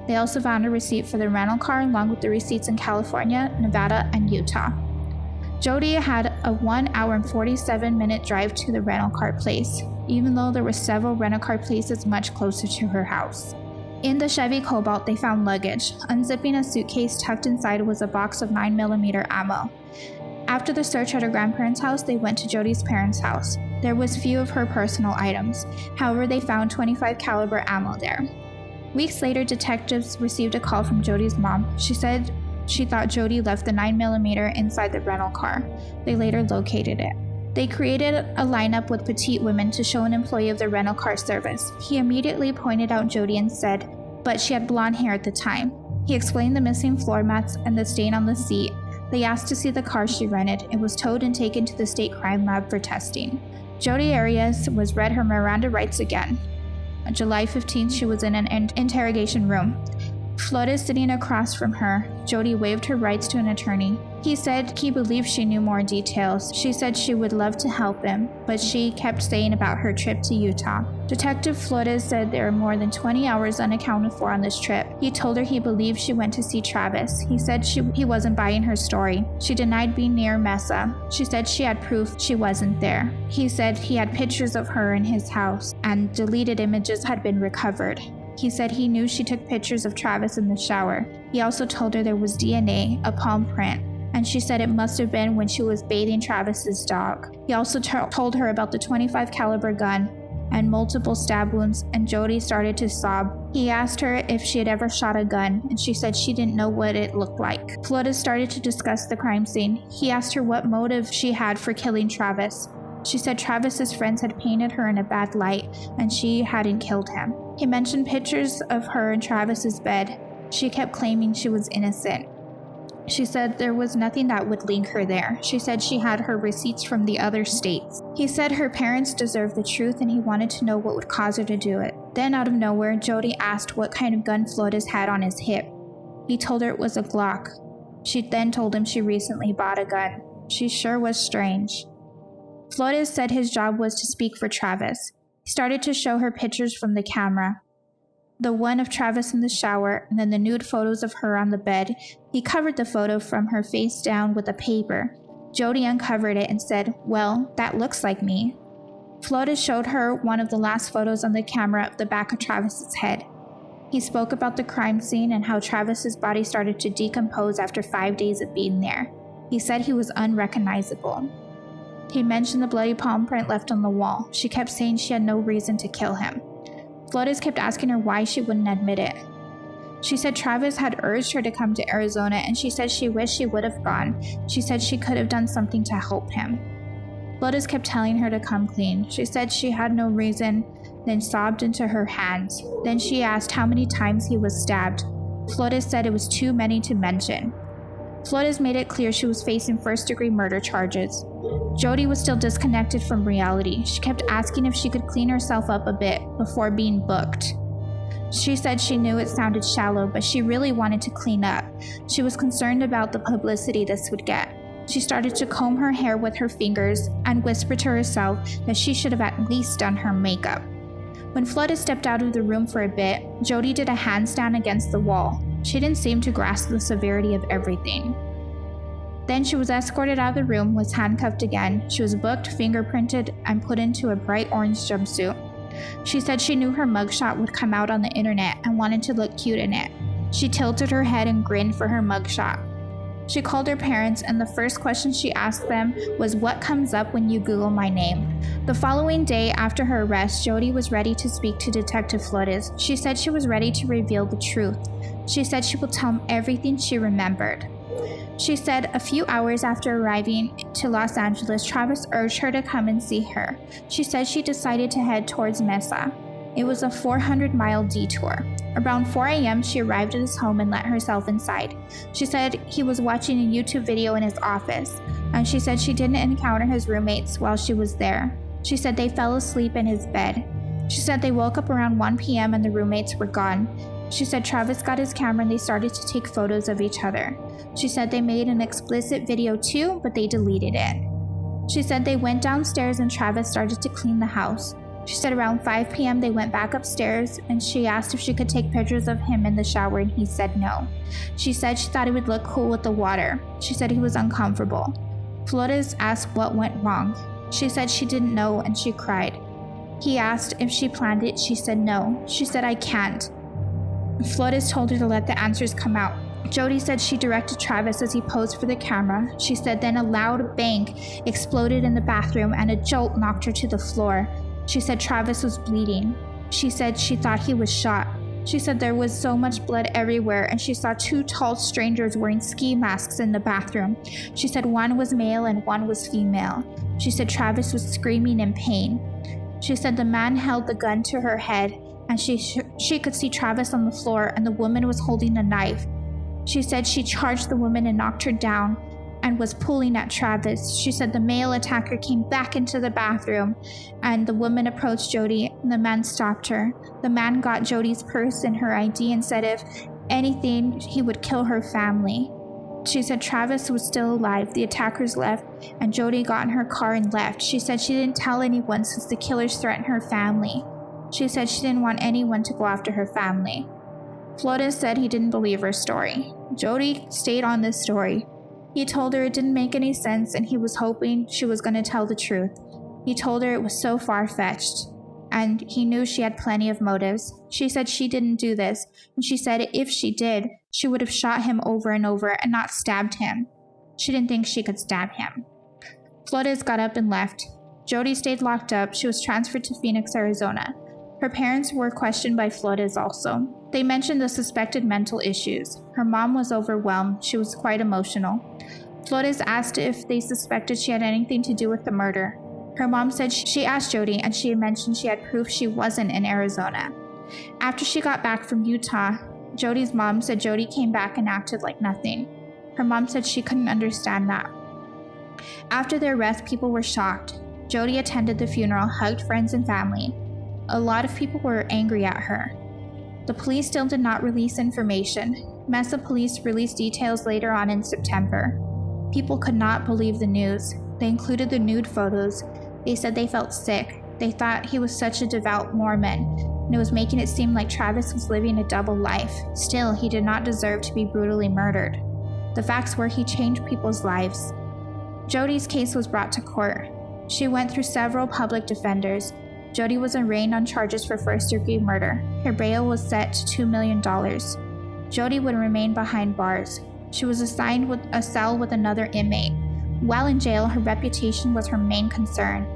They also found a receipt for the rental car along with the receipts in California, Nevada, and Utah. Jodi had a 1 hour and 47-minute drive to the rental car place, even though there were several rental car places much closer to her house. In the Chevy Cobalt, they found luggage. Unzipping a suitcase, tucked inside was a box of 9mm ammo. After the search at her grandparents' house, they went to Jodi's parents' house. There was few of her personal items. However, they found .25 caliber ammo there. Weeks later, detectives received a call from Jodi's mom. She said she thought Jodi left the 9mm inside the rental car. They later located it. They created a lineup with petite women to show an employee of the rental car service. He immediately pointed out Jodi and said, but she had blonde hair at the time. He explained the missing floor mats and the stain on the seat. They asked to see the car she rented. It was towed and taken to the state crime lab for testing. Jodi Arias was read her Miranda Rights again. On July 15th, she was in an interrogation room. Flores sitting across from her, Jodi waived her rights to an attorney. He said he believed she knew more details. She said she would love to help him, but she kept saying about her trip to Utah. Detective Flores said there were more than 20 hours unaccounted for on this trip. He told her he believed she went to see Travis. He said he wasn't buying her story. She denied being near Mesa. She said she had proof she wasn't there. He said he had pictures of her in his house, and deleted images had been recovered. He said he knew she took pictures of Travis in the shower. He also told her there was DNA, a palm print, and she said it must have been when she was bathing Travis's dog. He also told her about the .25 caliber gun and multiple stab wounds, and Jodi started to sob. He asked her if she had ever shot a gun, and she said she didn't know what it looked like. Flores started to discuss the crime scene. He asked her what motive she had for killing Travis. She said Travis's friends had painted her in a bad light, and she hadn't killed him. He mentioned pictures of her in Travis's bed. She kept claiming she was innocent. She said there was nothing that would link her there. She said she had her receipts from the other states. He said her parents deserved the truth and he wanted to know what would cause her to do it. Then out of nowhere, Jodi asked what kind of gun Flores had on his hip. He told her it was a Glock. She then told him she recently bought a gun. She sure was strange. Flores said his job was to speak for Travis. He started to show her pictures from the camera. The one of Travis in the shower, and then the nude photos of her on the bed. He covered the photo from her face down with a paper. Jodi uncovered it and said, "Well, that looks like me." Flores showed her one of the last photos on the camera of the back of Travis's head. He spoke about the crime scene and how Travis's body started to decompose after 5 days of being there. He said he was unrecognizable. He mentioned the bloody palm print left on the wall. She kept saying she had no reason to kill him. Flores kept asking her why she wouldn't admit it. She said Travis had urged her to come to Arizona, and she said she wished she would have gone. She said she could have done something to help him. Flores kept telling her to come clean. She said she had no reason, then sobbed into her hands. Then she asked how many times he was stabbed. Flores said it was too many to mention. Flores made it clear she was facing first-degree murder charges. Jodi was still disconnected from reality. She kept asking if she could clean herself up a bit before being booked. She said she knew it sounded shallow, but she really wanted to clean up. She was concerned about the publicity this would get. She started to comb her hair with her fingers and whispered to herself that she should have at least done her makeup. When Flores stepped out of the room for a bit, Jodi did a handstand against the wall. She didn't seem to grasp the severity of everything. Then she was escorted out of the room, was handcuffed again. She was booked, fingerprinted, and put into a bright orange jumpsuit. She said she knew her mugshot would come out on the internet and wanted to look cute in it. She tilted her head and grinned for her mugshot. She called her parents, and the first question she asked them was, "What comes up when you Google my name?" The following day after her arrest, Jodi was ready to speak to Detective Flores. She said she was ready to reveal the truth. She said she would tell him everything she remembered. She said a few hours after arriving to Los Angeles, Travis urged her to come and see her. She said she decided to head towards Mesa. It was a 400-mile detour. Around 4 a.m., she arrived at his home and let herself inside. She said he was watching a YouTube video in his office, and she said she didn't encounter his roommates while she was there. She said they fell asleep in his bed. She said they woke up around 1 p.m. and the roommates were gone. She said Travis got his camera and they started to take photos of each other. She said they made an explicit video too, but they deleted it. She said they went downstairs and Travis started to clean the house. She said around 5 p.m. they went back upstairs and she asked if she could take pictures of him in the shower and he said no. She said she thought it would look cool with the water. She said he was uncomfortable. Flores asked what went wrong. She said she didn't know and she cried. He asked if she planned it. She said no. She said, "I can't." Flores told her to let the answers come out. Jodi said she directed Travis as he posed for the camera. She said then a loud bang exploded in the bathroom and a jolt knocked her to the floor. She said Travis was bleeding. She said she thought he was shot. She said there was so much blood everywhere and she saw two tall strangers wearing ski masks in the bathroom. She said one was male and one was female. She said Travis was screaming in pain. She said the man held the gun to her head and she could see Travis on the floor and the woman was holding a knife. She said she charged the woman and knocked her down and was pulling at Travis. She said the male attacker came back into the bathroom and the woman approached Jodi and the man stopped her. The man got Jodi's purse and her ID and said if anything, he would kill her family. She said Travis was still alive. The attackers left and Jodi got in her car and left. She said she didn't tell anyone since the killers threatened her family. She said she didn't want anyone to go after her family. Flores said he didn't believe her story. Jodi stayed on this story. He told her it didn't make any sense and he was hoping she was going to tell the truth. He told her it was so far-fetched and he knew she had plenty of motives. She said she didn't do this and she said if she did, she would have shot him over and over and not stabbed him. She didn't think she could stab him. Flores got up and left. Jodi stayed locked up. She was transferred to Phoenix, Arizona. Her parents were questioned by Flores also. They mentioned the suspected mental issues. Her mom was overwhelmed. She was quite emotional. Flores asked if they suspected she had anything to do with the murder. Her mom said she asked Jodi and she mentioned she had proof she wasn't in Arizona. After she got back from Utah, Jodi's mom said Jodi came back and acted like nothing. Her mom said she couldn't understand that. After their arrest, people were shocked. Jodi attended the funeral, hugged friends and family. A lot of people were angry at her. The police still did not release information. Mesa police released details later on in September. People could not believe the news. They included the nude photos. They said they felt sick. They thought he was such a devout Mormon, and it was making it seem like Travis was living a double life. Still, he did not deserve to be brutally murdered. The facts were he changed people's lives. Jodi's case was brought to court. She went through several public defenders. Jodi was arraigned on charges for first-degree murder. Her bail was set to $2 million. Jodi would remain behind bars. She was assigned with a cell with another inmate. While in jail, her reputation was her main concern.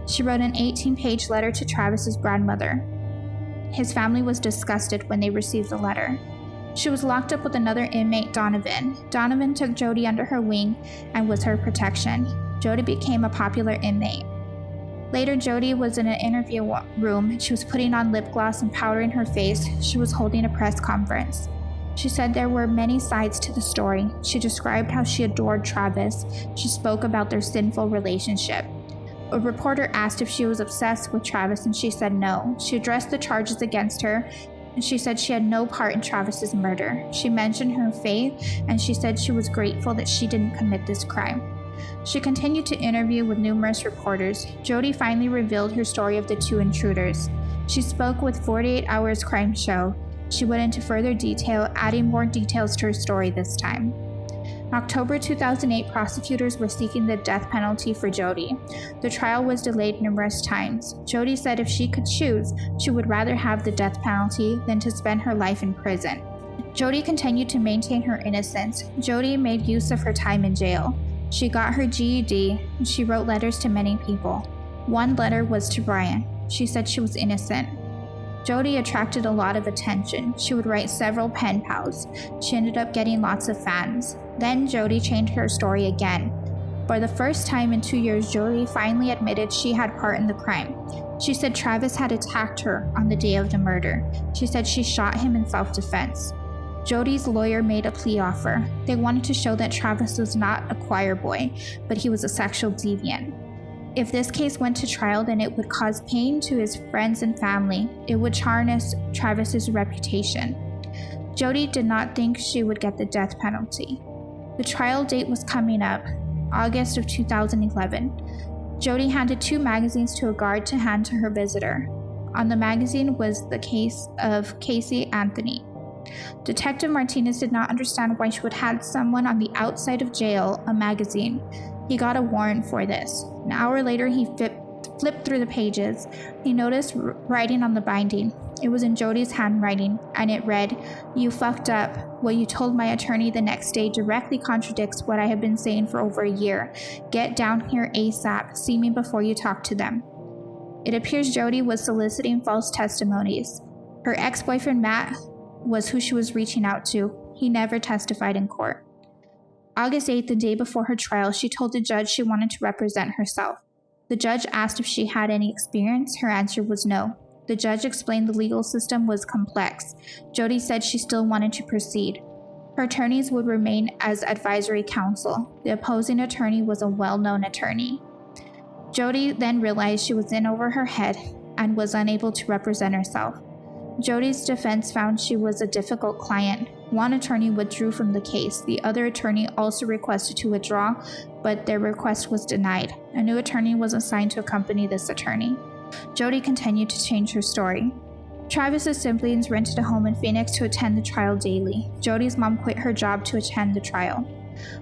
She wrote an 18-page letter to Travis's grandmother. His family was disgusted when they received the letter. She was locked up with another inmate, Donovan. Donovan took Jodi under her wing and was her protection. Jodi became a popular inmate. Later, Jodi was in an interview room. She was putting on lip gloss and powder in her face. She was holding a press conference. She said there were many sides to the story. She described how she adored Travis. She spoke about their sinful relationship. A reporter asked if she was obsessed with Travis and she said no. She addressed the charges against her and she said she had no part in Travis's murder. She mentioned her faith and she said she was grateful that she didn't commit this crime. She continued to interview with numerous reporters. Jodi finally revealed her story of the two intruders. She spoke with 48 Hours Crime Show. She went into further detail, adding more details to her story this time. In October 2008, prosecutors were seeking the death penalty for Jodi. The trial was delayed numerous times. Jodi said if she could choose, she would rather have the death penalty than to spend her life in prison. Jodi continued to maintain her innocence. Jodi made use of her time in jail. She got her GED and she wrote letters to many people. One letter was to Brian. She said she was innocent. Jodi attracted a lot of attention. She would write several pen pals. She ended up getting lots of fans. Then Jodi changed her story again. For the first time in 2 years, Jodi finally admitted she had part in the crime. She said Travis had attacked her on the day of the murder. She said she shot him in self-defense. Jodi's lawyer made a plea offer. They wanted to show that Travis was not a choir boy, but he was a sexual deviant. If this case went to trial, then it would cause pain to his friends and family. It would tarnish Travis's reputation. Jodi did not think she would get the death penalty. The trial date was coming up, August of 2011. Jodi handed 2 magazines to a guard to hand to her visitor. On the magazine was the case of Casey Anthony. Detective Martinez did not understand why she would hand someone on the outside of jail a magazine. He got a warrant for this. An hour later, he flipped through the pages. He noticed writing on the binding. It was in Jodi's handwriting, and it read, "You fucked up. What you told my attorney the next day directly contradicts what I have been saying for over a year. Get down here ASAP. See me before you talk to them." It appears Jodi was soliciting false testimonies. Her ex-boyfriend Matt was who she was reaching out to. He never testified in court. August 8th, the day before her trial, she told the judge she wanted to represent herself. The judge asked if she had any experience. Her answer was no. The judge explained the legal system was complex. Jodi said she still wanted to proceed. Her attorneys would remain as advisory counsel. The opposing attorney was a well-known attorney. Jodi then realized she was in over her head and was unable to represent herself. Jodi's defense found she was a difficult client. One attorney withdrew from the case. The other attorney also requested to withdraw, but their request was denied. A new attorney was assigned to accompany this attorney. Jodi continued to change her story. Travis's siblings rented a home in Phoenix to attend the trial daily. Jodi's mom quit her job to attend the trial.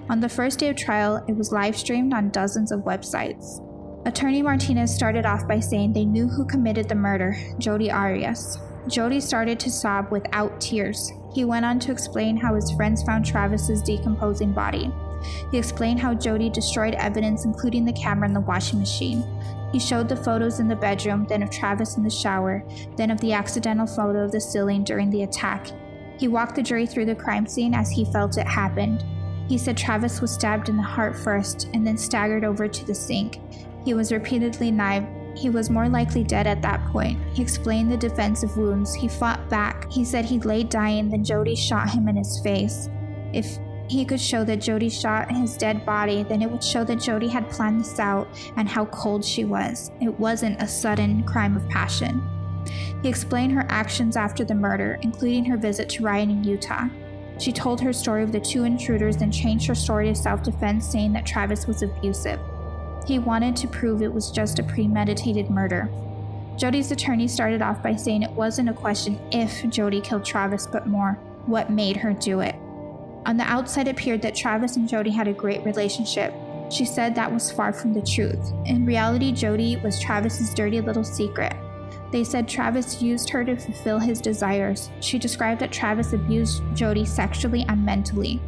On the first day of trial, it was live streamed on dozens of websites. Attorney Martinez started off by saying they knew who committed the murder, Jodi Arias. Jodi started to sob without tears. He went on to explain how his friends found Travis's decomposing body. He explained how Jodi destroyed evidence, including the camera and the washing machine. He showed the photos in the bedroom, then of Travis in the shower, then of the accidental photo of the ceiling during the attack. He walked the jury through the crime scene as he felt it happened. He said Travis was stabbed in the heart first and then staggered over to the sink. He was repeatedly knifed. He was more likely dead at that point. He explained the defensive wounds. He fought back. He said he lay dying, then Jodi shot him in his face. If he could show that Jodi shot his dead body, then it would show that Jodi had planned this out and how cold she was. It wasn't a sudden crime of passion. He explained her actions after the murder, including her visit to Ryan in Utah. She told her story of the two intruders, then changed her story to self-defense, saying that Travis was abusive. He wanted to prove it was just a premeditated murder. Jodi's attorney started off by saying it wasn't a question if Jodi killed Travis, but more, what made her do it. On the outside, it appeared that Travis and Jodi had a great relationship. She said that was far from the truth. In reality, Jodi was Travis's dirty little secret. They said Travis used her to fulfill his desires. She described that Travis abused Jodi sexually and mentally.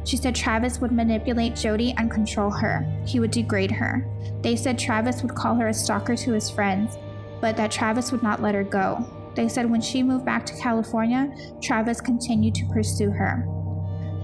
She said Travis would manipulate Jodi and control her. He would degrade her. They said Travis would call her a stalker to his friends, but that Travis would not let her go. They said when she moved back to California, Travis continued to pursue her.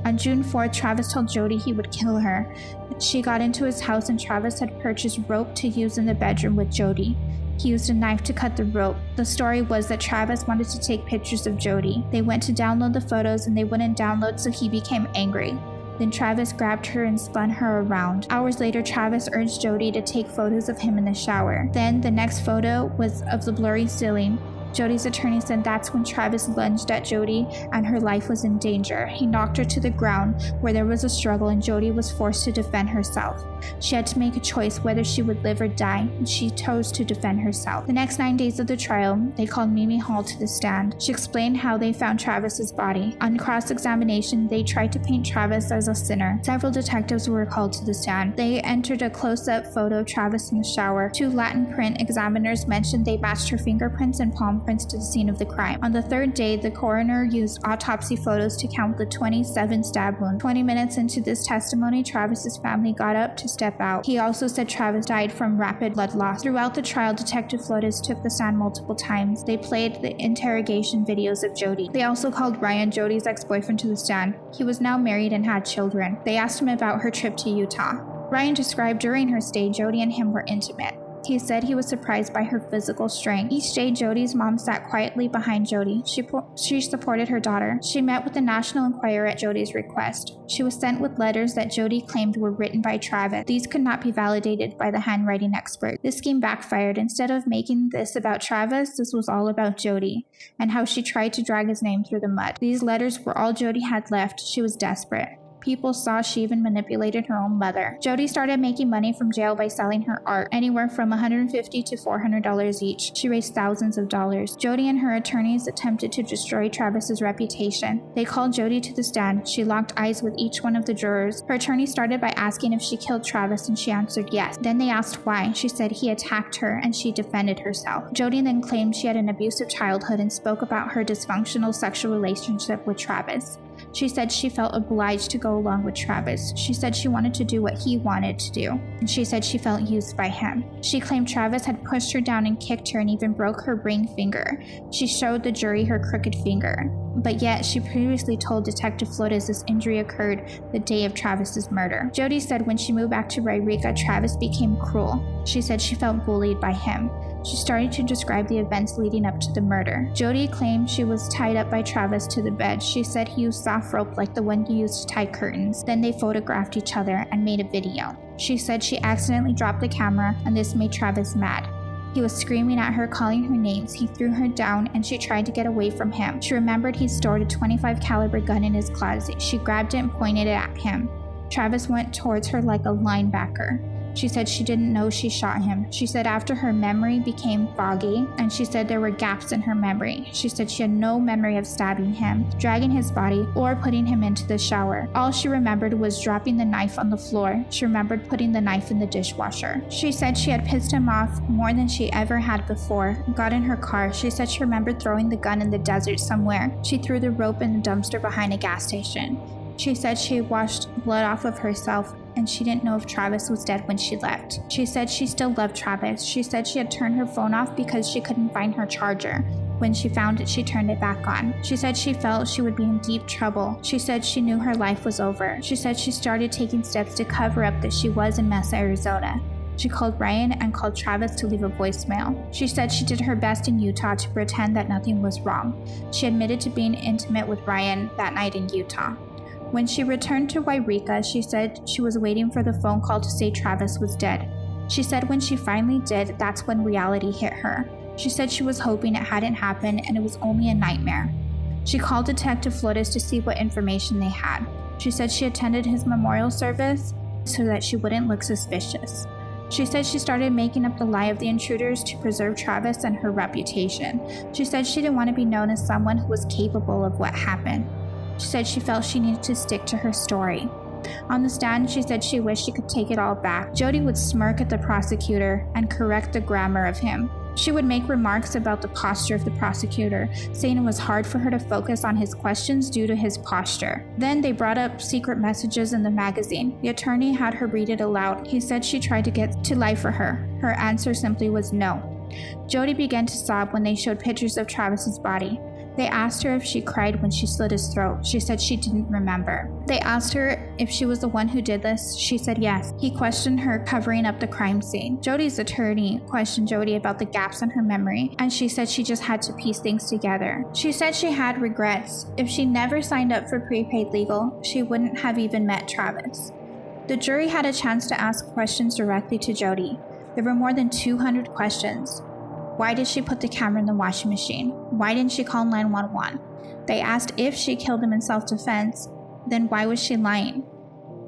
On June 4th, Travis told Jodi he would kill her. She got into his house and Travis had purchased rope to use in the bedroom with Jodi. He used a knife to cut the rope. The story was that Travis wanted to take pictures of Jodi. They went to download the photos and they wouldn't download, so he became angry. Then Travis grabbed her and spun her around. Hours later, Travis urged Jodi to take photos of him in the shower. Then the next photo was of the blurry ceiling. Jodi's attorney said that's when Travis lunged at Jodi and her life was in danger. He knocked her to the ground where there was a struggle and Jodi was forced to defend herself. She had to make a choice whether she would live or die, and she chose to defend herself. The next 9 days of the trial, they called Mimi Hall to the stand. She explained how they found Travis's body. On cross-examination, they tried to paint Travis as a sinner. Several detectives were called to the stand. They entered a close-up photo of Travis in the shower. 2 Latin print examiners mentioned they matched her fingerprints and palm prints to the scene of the crime. On the third day, the coroner used autopsy photos to count the 27 stab wounds. 20 minutes into this testimony, Travis's family got up to step out. He also said Travis died from rapid blood loss. Throughout the trial, Detective Flores took the stand multiple times. They played the interrogation videos of Jodi. They also called Ryan, Jodi's ex-boyfriend, to the stand. He was now married and had children. They asked him about her trip to Utah. Ryan described during her stay, Jodi and him were intimate. He said he was surprised by her physical strength. Each day, Jodi's mom sat quietly behind Jodi. She supported her daughter. She met with the National Enquirer at Jodi's request. She was sent with letters that Jodi claimed were written by Travis. These could not be validated by the handwriting expert. This scheme backfired. Instead of making this about Travis, this was all about Jodi and how she tried to drag his name through the mud. These letters were all Jodi had left. She was desperate. People saw she even manipulated her own mother. Jodi started making money from jail by selling her art, anywhere from $150 to $400 each. She raised thousands of dollars. Jodi and her attorneys attempted to destroy Travis's reputation. They called Jodi to the stand. She locked eyes with each one of the jurors. Her attorney started by asking if she killed Travis, and she answered yes. Then they asked why. She said he attacked her, and she defended herself. Jodi then claimed she had an abusive childhood and spoke about her dysfunctional sexual relationship with Travis. She said she felt obliged to go along with Travis. She said she wanted to do what he wanted to do, and she said she felt used by him. She claimed Travis had pushed her down and kicked her and even broke her ring finger. She showed the jury her crooked finger, but yet she previously told Detective Flores this injury occurred the day of Travis's murder. Jodi said when she moved back to Wairika, Travis became cruel. She said she felt bullied by him. She started to describe the events leading up to the murder. Jodi claimed she was tied up by Travis to the bed. She said he used soft rope like the one he used to tie curtains. Then they photographed each other and made a video. She said she accidentally dropped the camera, and this made Travis mad. He was screaming at her, calling her names. He threw her down, and she tried to get away from him. She remembered he stored a .25 caliber gun in his closet. She grabbed it and pointed it at him. Travis went towards her like a linebacker. She said she didn't know she shot him. She said after her memory became foggy, and she said there were gaps in her memory. She said she had no memory of stabbing him, dragging his body, or putting him into the shower. All she remembered was dropping the knife on the floor. She remembered putting the knife in the dishwasher. She said she had pissed him off more than she ever had before. Got in her car. She said she remembered throwing the gun in the desert somewhere. She threw the rope in the dumpster behind a gas station. She said she washed blood off of herself, and she didn't know if Travis was dead when she left. She said she still loved Travis. She said she had turned her phone off because she couldn't find her charger. When she found it, she turned it back on. She said she felt she would be in deep trouble. She said she knew her life was over. She said she started taking steps to cover up that she was in Mesa, Arizona. She called Ryan and called Travis to leave a voicemail. She said she did her best in Utah to pretend that nothing was wrong. She admitted to being intimate with Ryan that night in Utah. When she returned to Wairika, she said she was waiting for the phone call to say Travis was dead. She said when she finally did, that's when reality hit her. She said she was hoping it hadn't happened and it was only a nightmare. She called Detective Flores to see what information they had. She said she attended his memorial service so that she wouldn't look suspicious. She said she started making up the lie of the intruders to preserve Travis and her reputation. She said she didn't want to be known as someone who was capable of what happened. She said she felt she needed to stick to her story. On the stand, she said she wished she could take it all back. Jodi would smirk at the prosecutor and correct the grammar of him. She would make remarks about the posture of the prosecutor, saying it was hard for her to focus on his questions due to his posture. Then they brought up secret messages in the magazine. The attorney had her read it aloud. He said she tried to get to life for her. Her answer simply was no. Jodi began to sob when they showed pictures of Travis's body. They asked her if she cried when she slit his throat. She said she didn't remember. They asked her if she was the one who did this. She said yes. He questioned her covering up the crime scene. Jodi's attorney questioned Jodi about the gaps in her memory, and she said she just had to piece things together. She said she had regrets. If she never signed up for prepaid legal, she wouldn't have even met Travis. The jury had a chance to ask questions directly to Jodi. There were more than 200 questions. Why did she put the camera in the washing machine? Why didn't she call 911? They asked if she killed him in self-defense, then why was she lying?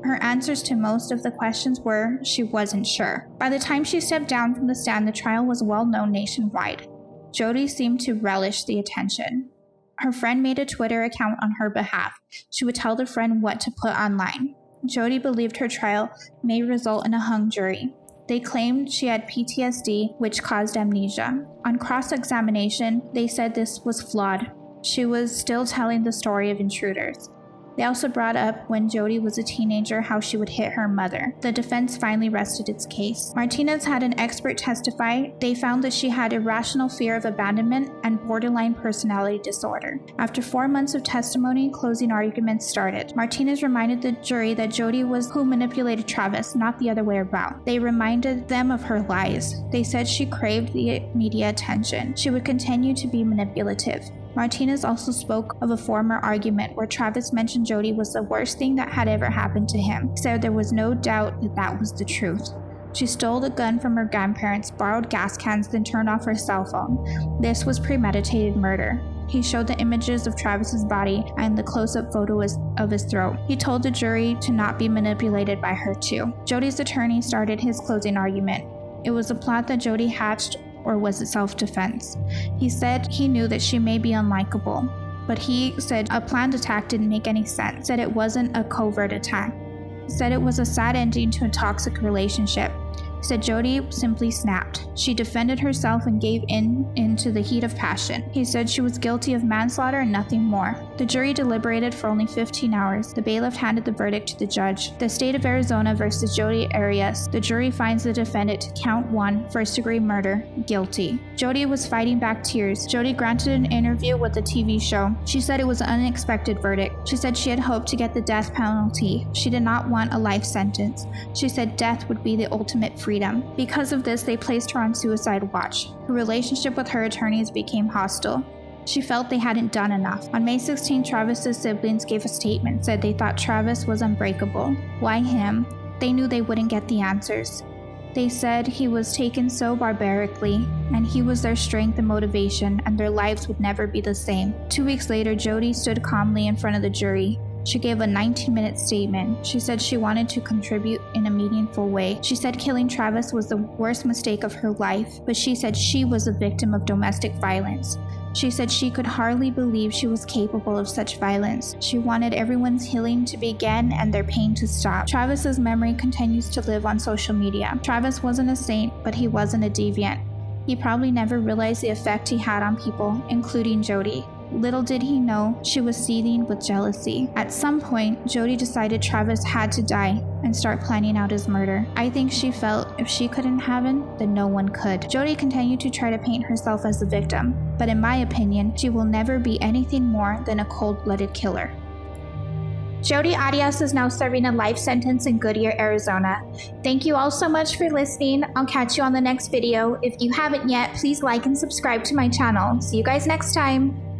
Her answers to most of the questions were she wasn't sure. By the time she stepped down from the stand, the trial was well known nationwide. Jodi seemed to relish the attention. Her friend made a Twitter account on her behalf. She would tell the friend what to put online. Jodi believed her trial may result in a hung jury. They claimed she had PTSD, which caused amnesia. On cross-examination, they said this was flawed. She was still telling the story of intruders. They also brought up when Jodi was a teenager how she would hit her mother. The defense finally rested its case. Martinez had an expert testify. They found that she had irrational fear of abandonment and borderline personality disorder. After 4 months of testimony, closing arguments started. Martinez reminded the jury that Jodi was who manipulated Travis, not the other way around. They reminded them of her lies. They said she craved the media attention. She would continue to be manipulative. Martinez also spoke of a former argument where Travis mentioned Jodi was the worst thing that had ever happened to him. He said there was no doubt that that was the truth. She stole the gun from her grandparents, borrowed gas cans, then turned off her cell phone. This was premeditated murder. He showed the images of Travis's body and the close-up photo of his throat. He told the jury to not be manipulated by her too. Jodi's attorney started his closing argument. It was a plot that Jodi hatched, or was it self-defense? He said he knew that she may be unlikable, but he said a planned attack didn't make any sense. Said it wasn't a covert attack. Said it was a sad ending to a toxic relationship. Said Jodi simply snapped. She defended herself and gave into the heat of passion. He said she was guilty of manslaughter and nothing more. The jury deliberated for only 15 hours. The bailiff handed the verdict to the judge. The state of Arizona versus Jodi Arias. The jury finds the defendant to count 1, first-degree murder, guilty. Jodi was fighting back tears. Jodi granted an interview with the TV show. She said it was an unexpected verdict. She said she had hoped to get the death penalty. She did not want a life sentence. She said death would be the ultimate freedom. Because of this, they placed her on suicide watch. Her relationship with her attorneys became hostile. She felt they hadn't done enough. On May 16, Travis's siblings gave a statement, said they thought Travis was unbreakable. Why him? They knew they wouldn't get the answers. They said he was taken so barbarically, and he was their strength and motivation, and their lives would never be the same. 2 weeks later, Jodi stood calmly in front of the jury. She gave a 19-minute statement. She said she wanted to contribute in a meaningful way. She said killing Travis was the worst mistake of her life, but she said she was a victim of domestic violence. She said she could hardly believe she was capable of such violence. She wanted everyone's healing to begin and their pain to stop. Travis's memory continues to live on social media. Travis wasn't a saint, but he wasn't a deviant. He probably never realized the effect he had on people, including Jodi. Little did he know she was seething with jealousy. At some point, Jodi decided Travis had to die and start planning out his murder. I think she felt if she couldn't have him, then no one could. Jodi continued to try to paint herself as the victim, but in my opinion, she will never be anything more than a cold-blooded killer. Jodi Arias is now serving a life sentence in Goodyear, Arizona. Thank you all so much for listening. I'll catch you on the next video. If you haven't yet, please like and subscribe to my channel. See you guys next time.